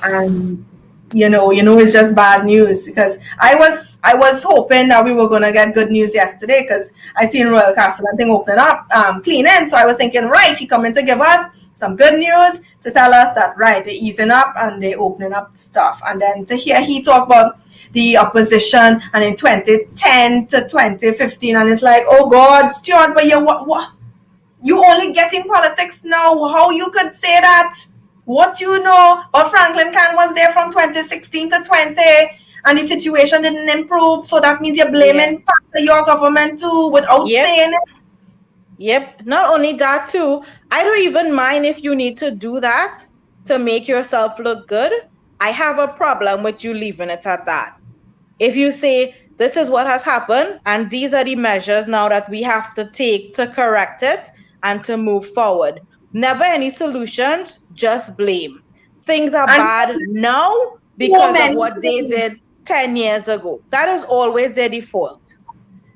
And it's just bad news because I was hoping that we were gonna get good news yesterday because I seen Royal Castle and thing opening up, cleaning. So I was thinking, right, he coming to give us some good news to tell us that right, they're easing up and they opening up stuff. And then to hear he talk about the opposition and in 2010 to 2015, and it's like, oh God, Stuart, but you what? You only get in politics now. How you could say that? What you know? But Franklin Can was there from 2016 to 20, and the situation didn't improve. So that means you're Yeah. blaming your government too without Yep. saying it. Yep. Not only that too, I don't even mind if you need to do that to make yourself look good. I have a problem with you leaving it at that. If you say this is what has happened and these are the measures now that we have to take to correct it and to move forward. Never any solutions, just blame. Things are And bad now so because of many what they things. did 10 years ago. That is always their default.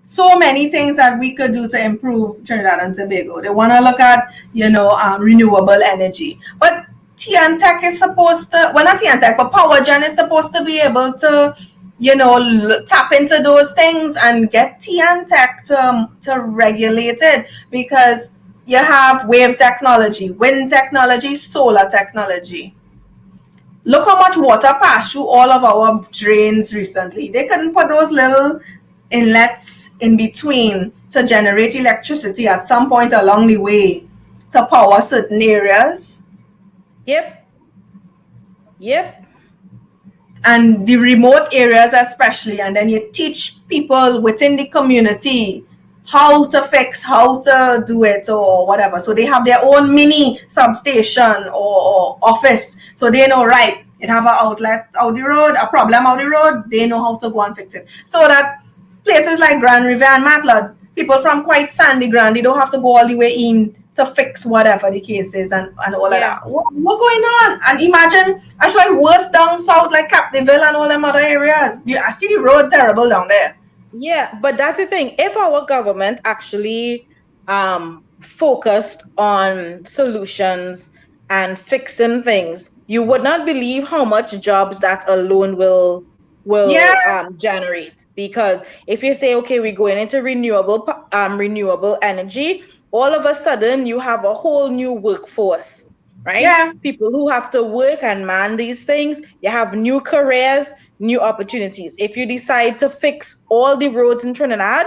So many things that we could do to improve Trinidad and Tobago. They want to look at, renewable energy. But TNTech is supposed to, well, not TNTech, but PowerGen is supposed to be able to, tap into those things and get TNTech to regulate it, because you have wave technology, wind technology, solar technology. Look how much water passed through all of our drains recently. They couldn't put those little inlets in between to generate electricity at some point along the way to power certain areas. Yep. Yep. And the remote areas especially, and then you teach people within the community how to fix, how to do it, or whatever. So they have their own mini substation or office, so they know, right, it have an outlet out the road, a problem out the road, they know how to go and fix it. So that places like Grand River and Matlad, people from quite sandy ground, they don't have to go all the way in to fix whatever the case is, and all of Yeah. that. What going on? And imagine, actually worse down south like Capdeville and all them other areas. I see the road terrible down there. Yeah, but that's the thing. If our government actually focused on solutions and fixing things, you would not believe how much jobs that alone will Yeah, generate. Because if you say, okay, we're going into renewable energy, all of a sudden you have a whole new workforce, right? yeah, People who have to work and man these things. You have new careers, new opportunities. If you decide to fix all the roads in Trinidad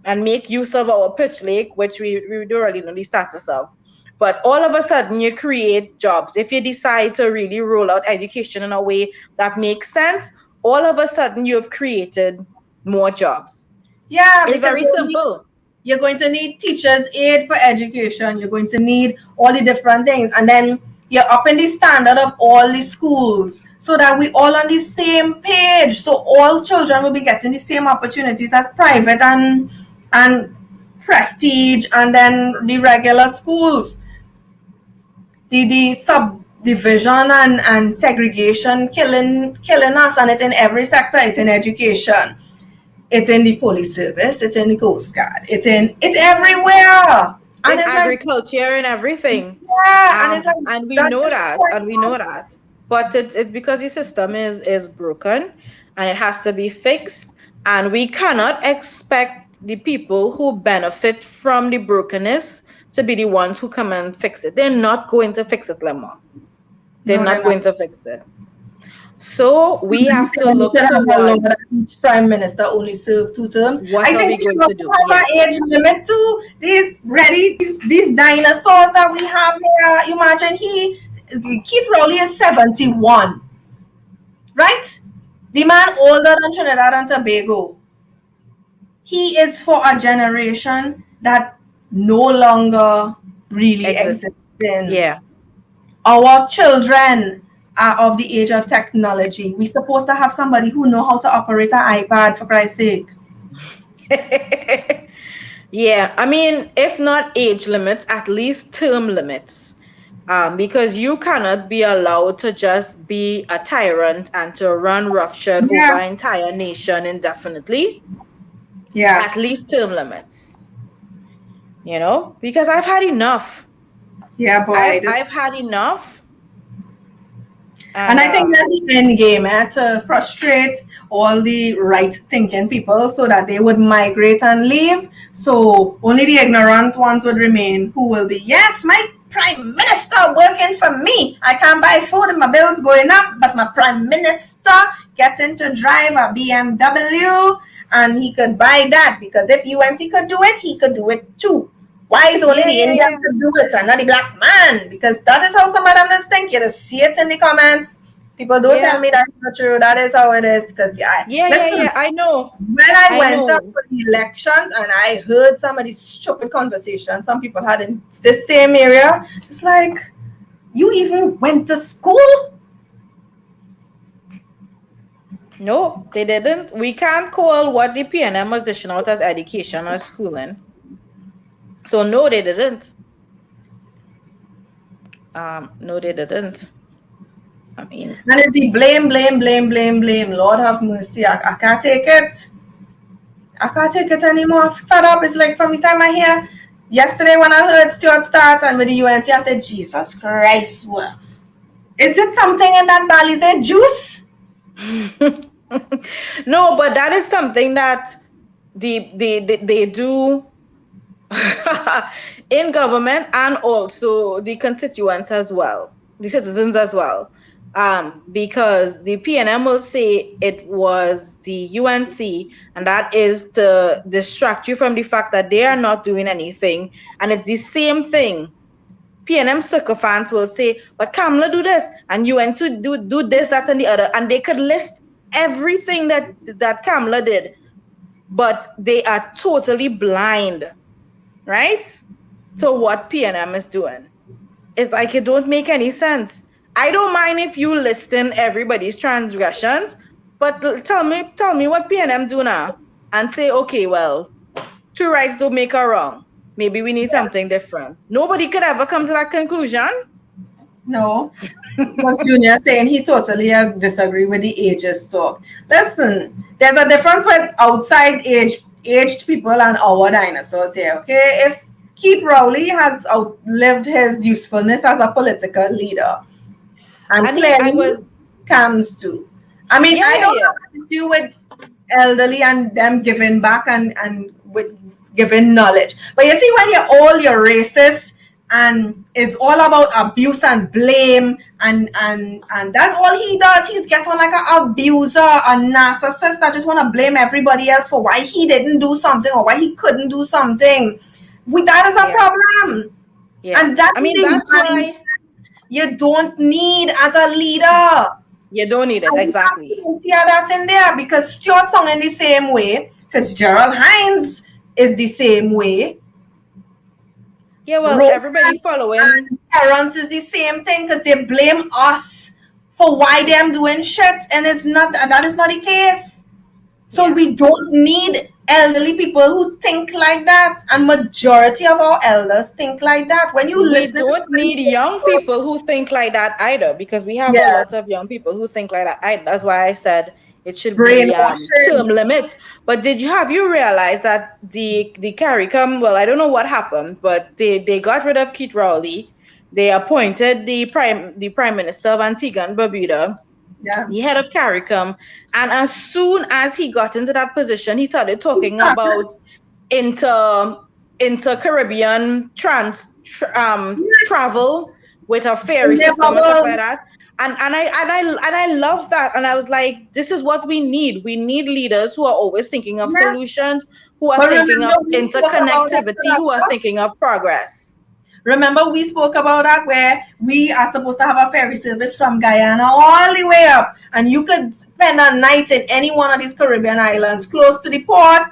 and make use of our pitch lake, which we don't really know the status of, but all of a sudden you create jobs. If you decide to really roll out education in a way that makes sense, all of a sudden you have created more jobs. yeah, It's because very simple. you're going to need teachers aid for education, you're going to need all the different things, and then you're upping the standard of all the schools so that we all on the same page, so all children will be getting the same opportunities as private and prestige, and then the regular schools. The subdivision and segregation killing us, and it's in every sector. It's in education, it's in the police service, it's in the Coast Guard, it's everywhere. And In it's like, agriculture and everything. yeah, and it's like And we that know that, destroys and we know us. that. But it's because the system is broken and it has to be fixed. And we cannot expect the people who benefit from the brokenness to be the ones who come and fix it. They're not going to fix it, Lemma. They're No, they're not not. going to fix it. So we have to You look should have a law towards that each prime minister only serve 2 terms. what I are think we we should going to also do. have Yes. an age limit to these dinosaurs that we have here. Imagine Keith Rowley is 71, right? The man older than Trinidad and Tobago. He is for a generation that no longer really Exist. exists in. Yeah. Our children are of the age of technology. We're supposed to have somebody who know how to operate an iPad, for Christ's sake. Yeah, I mean, if not age limits, at least term limits. Because you cannot be allowed to just be a tyrant and to run roughshod over Yeah, an entire nation indefinitely. yeah, At least term limits, because I've had enough. yeah, boy. I've had enough. And And I think that's the end game, to frustrate all the right-thinking people so that they would migrate and leave. So only the ignorant ones would remain, who will be, yes, my prime minister working for me. I can't buy food and my bills going up, but my prime minister getting to drive a BMW, and he could buy that, because if UNC could do it, he could do it too. Why is only Yeah, the yeah, Indian yeah. to do it and not the black man? Because that is how some of them just think. You just see it in the comments. People don't tell Yeah. me that's not true. That is how it is. Because yeah, Yeah, yeah, listen, yeah. I know. when I I went up know. for the elections and I heard some of these stupid conversations some people had in this same area, it's like, you even went to school? No, they didn't. We can't call what the PNM was dishing out as education or schooling. So no, they didn't. No, they didn't. I mean, And it's the blame, blame, blame, blame, blame. Lord have mercy. I can't take it. I can't take it anymore. I'm fed up. It's like from the time I hear yesterday when I heard Stuart start and with the UNC, I said, Jesus Christ, well, is it something in that barley? Is it juice? no, but that is something that they do in government and also the constituents as well, the citizens as well. Because the PNM will say it was the UNC, and that is to distract you from the fact that they are not doing anything. And it's the same thing. PNM sycophants will say, but Kamala do this, and UNC do this, that, and the other. And they could list everything that Kamala did, but they are totally blind, right? To what PNM is doing. It's like it don't make any sense. I don't mind if you listen everybody's transgressions, but tell me what PNM do now, and say, okay, well, two rights don't make a wrong. Maybe we need Yeah. something different. Nobody could ever come to that conclusion. No. But Junior saying he totally disagree with the ages talk. Listen, there's a difference with outside aged people and our dinosaurs here, okay? If Keith Rowley has outlived his usefulness as a political leader, I and mean, I clearly was, comes to. I mean, yeah, I yeah, don't yeah. have an issue with elderly and them giving back and with giving knowledge. But you see, when you're all you're racist and it's all about abuse and blame and that's all he does. He's get on like an abuser, a narcissist that just want to blame everybody else for why he didn't do something or why he couldn't do something. That is a Yeah, problem. yeah. And that I is mean, the that's mind why you don't need as a leader. you don't need it. And we have Exactly. to hear that in there because Stuart song in the same way, Fitzgerald Hines is the same way, Yeah, well, everybody Roseanne following. and Terrence is the same thing because they blame us for why them doing shit, and it's not that is not the case. So Yeah. we don't need elderly people who think like that, and majority of our elders think like that. When you We listen to don't need somebody, young people who think like that either, because we have a yeah, lot of young people who think like that either. That's why I said it should be term brainwashing. limit. But did you have you realized that the CARICOM, well, I don't know what happened, but they got rid of Keith Rowley. They appointed the Prime Minister of Antigua and Barbuda, Yeah, the head of CARICOM, and as soon as he got into that position, he started talking yeah. about inter Caribbean Yes, travel with a ferry in their system and stuff like bubble. that. And I love that. And I was like, this is what we need. We need leaders who are always thinking of Yes. solutions, who are But thinking of remember, we spoke about that, interconnectivity, who are thinking of progress. remember, we spoke about that where we are supposed to have a ferry service from Guyana all the way up, and you could spend a night in any one of these Caribbean islands close to the port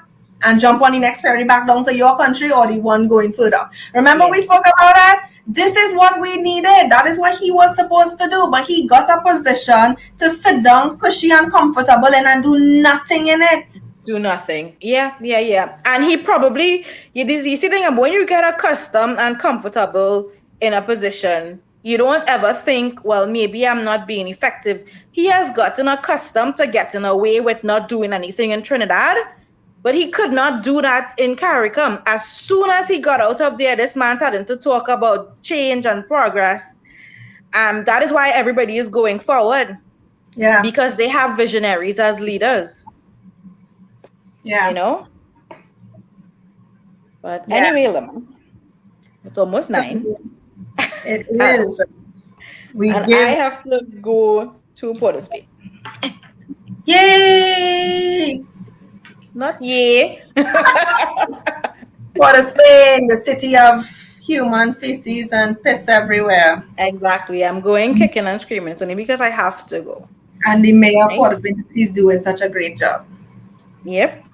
and jump on the next ferry back down to your country or the one going further. Remember, Yeah. we spoke about that? This is what we needed. That is what he was supposed to do. But he got a position to sit down, cushy and comfortable in and do nothing in it. Do nothing. Yeah, yeah, yeah. And he probably, you see, thing, when you get accustomed and comfortable in a position, you don't ever think, well, maybe I'm not being effective. He has gotten accustomed to getting away with not doing anything in Trinidad, but he could not do that in CARICOM. As soon as he got out of there, this man started to talk about change and progress. That is why everybody is going forward, Yeah. because they have visionaries as leaders, Yeah. But Yeah. anyway, Lemon, it's almost So 9. it And is. We I give. have to go to Port Spain. Yay! Not yay. Port of Spain, the city of human feces and piss everywhere. Exactly. I'm going kicking and screaming. It's only because I have to go. And the mayor of Right? Port of Spain is doing such a great job. Yep.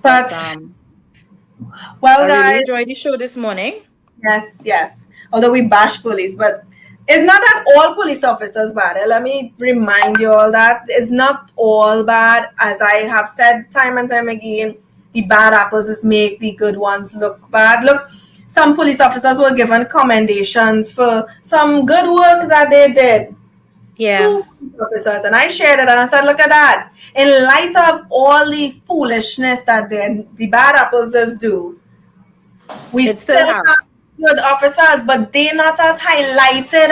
But But, well, I really guys, enjoyed the show this morning. yes, yes. Although we bash police, but it's not that all police officers bad. Let me remind you all that it's not all bad. As I have said time and time again, the bad apples just make the good ones look bad. Look, some police officers were given commendations for some good work that they did. Yeah. Two police officers, and I shared it and I said, look at that. In light of all the foolishness that the bad apples do, we It still still have. have good officers, but they're not as highlighted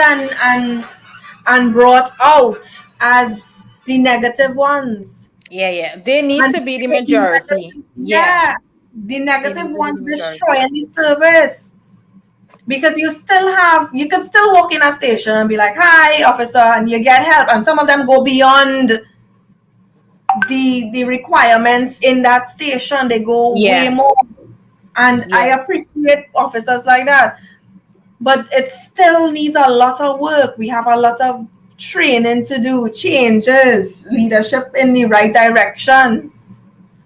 and brought out as the negative ones. Yeah, yeah. They need And to be the majority. Yeah. yeah, the They negative need to be ones the majority. destroying the service. Because you could still walk in a station and be like, hi, officer, and you get help. And some of them go beyond the requirements in that station. They go way Yeah. more. And I Yeah. appreciate officers like that. But it still needs a lot of work. We have a lot of training to do, changes, leadership in the right direction.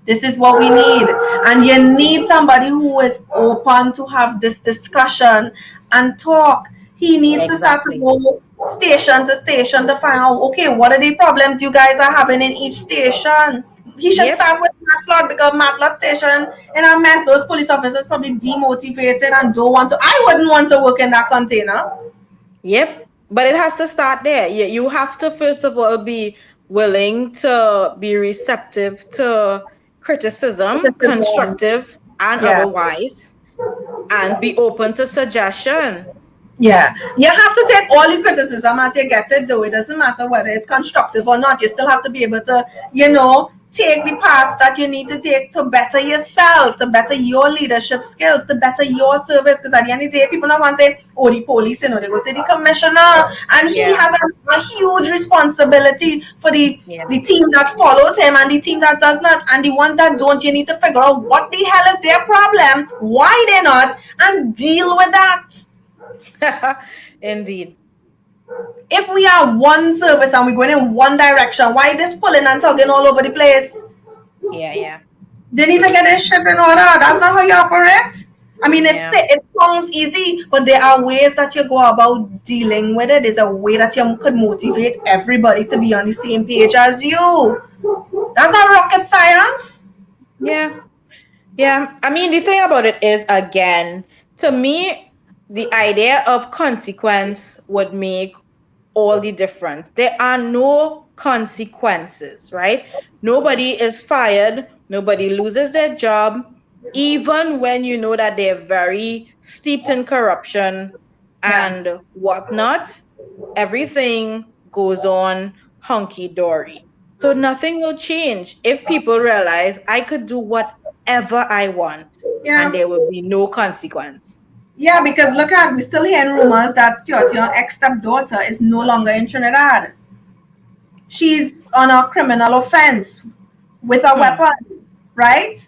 This is what we need. And you need somebody who is open to have this discussion and talk. He needs to start to Exactly. go station to station to find out, okay, what are the problems you guys are having in each station? He should Yep. start with Matlot because Matlot station in a mess. Those police officers probably demotivated and don't want to. I wouldn't want to work in that container. Yep. But it has to start there. You have to, first of all, be willing to be receptive to criticism, Criticism. constructive and Yeah. otherwise, and be open to suggestion. Yeah, you have to take all the criticism as you get it, though. It doesn't matter whether it's constructive or not. You still have to be able to, take the parts that you need to take to better yourself, to better your leadership skills, to better your service. Because at the end of the day, people don't want to say, oh, the police, they go say the commissioner. And he Yeah. has a huge responsibility for Yeah. the team that follows him and the team that does not. And the ones that don't, you need to figure out what the hell is their problem, why they're not, and deal with that. Indeed. If we are one service and we're going in one direction, why this pulling and tugging all over the place? Yeah, yeah. They need to get this shit in order. That's not how you operate. I mean, Yeah. it sounds easy, but there are ways that you go about dealing with it. There's a way that you could motivate everybody to be on the same page as you. That's not rocket science. Yeah. Yeah. I mean, the thing about it is, again, to me, the idea of consequence would make all the difference. There are no consequences, right? Nobody is fired, nobody loses their job, even when you know that they're very steeped in corruption Yeah. and whatnot. Everything goes on hunky dory. So nothing will change if people realize I could do whatever I want and Yeah. there will be no consequence. Yeah, because look at, we're still hearing rumors that Stuart, your ex stepdaughter, is no longer in Trinidad. She's on a criminal offense with a weapon, right?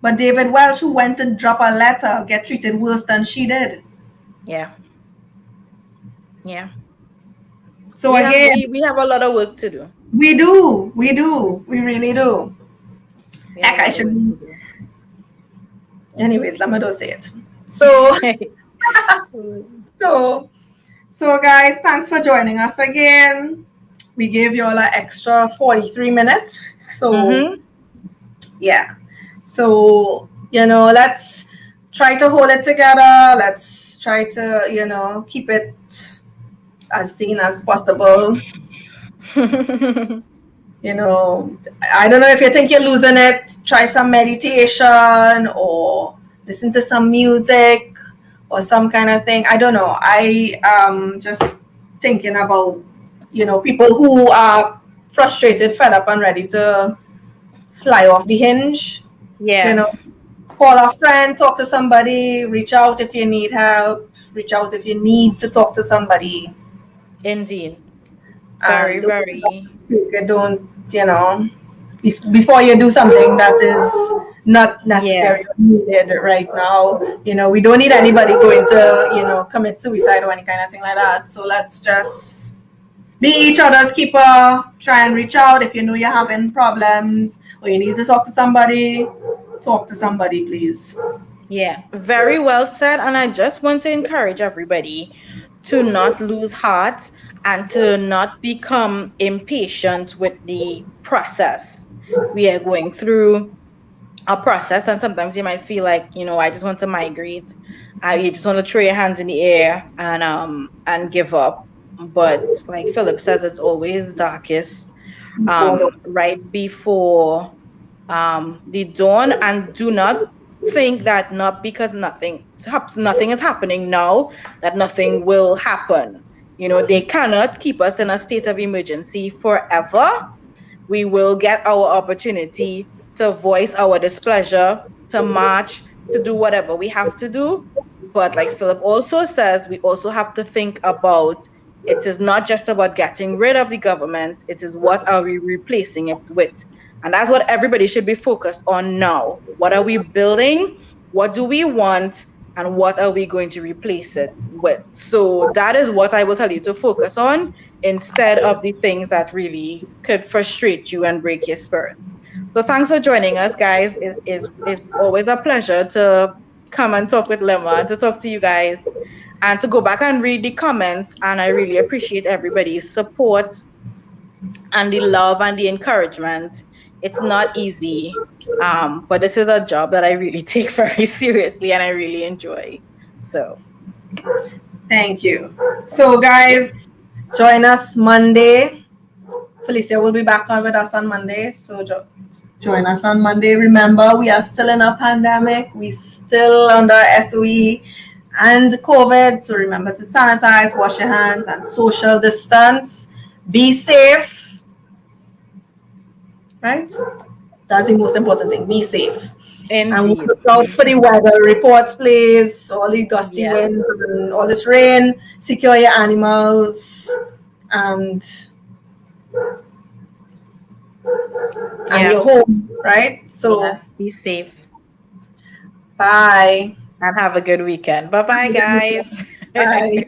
But David Welch, who went to drop a letter, get treated worse than she did. Yeah. Yeah. So again, We have a lot of work to do. we do, we really do. We have Heck, a I lot of should. work to do. Anyways, let me just say it. So, so, so, guys, thanks for joining us again. We gave you all an extra 43 minutes. So, yeah. So, let's try to hold it together. Let's try to, keep it as sane as possible. I don't know if you think you're losing it, try some meditation or listen to some music or some kind of thing. I don't know. I am just thinking about, people who are frustrated, fed up, and ready to fly off the hinge. Yeah. Call a friend, talk to somebody, reach out if you need help, reach out if you need to talk to somebody. Indeed. Very, Don't, before you do something that is not Yeah. necessarily needed right now. We don't need anybody going to, commit suicide or any kind of thing like that. So let's just be each other's keeper. Try and reach out if you know you're having problems or you need to talk to somebody. Talk to somebody, please. Yeah, very well said. And I just want to encourage everybody to not lose heart and to not become impatient with the process we are going through. A process, and sometimes you might feel like, I just want to migrate. You just want to throw your hands in the air and give up. But like Philip says, it's always darkest right before the dawn. And do not think that not because nothing is happening now, that nothing will happen. They cannot keep us in a state of emergency forever. We will get our opportunity to voice our displeasure, to march, to do whatever we have to do. But like Philip also says, we also have to think about, it is not just about getting rid of the government, it is what are we replacing it with. And that's what everybody should be focused on now. What are we building? What do we want? And what are we going to replace it with? So that is what I will tell you to focus on, instead of the things that really could frustrate you and break your spirit. So thanks for joining us, guys. It's always a pleasure to come and talk with Lemma, to talk to you guys, and to go back and read the comments. And I really appreciate everybody's support and the love and the encouragement. It's not easy, but this is a job that I really take very seriously and I really enjoy. So, Thank you. So, yep. guys, join us Monday. Felicia will be back on with us on Monday. So, join us on Monday. Remember, we are still in a pandemic. We still under SOE and COVID. So, remember to sanitize, wash your hands, and social distance. Be safe, right? That's the most important thing. Be safe. And Indeed. look out for the weather reports, please. All the gusty Yes. winds and all this rain. Secure your animals and Yeah. your home, right? So, Yes. Be safe bye. and have a good weekend. Bye bye, guys. Bye.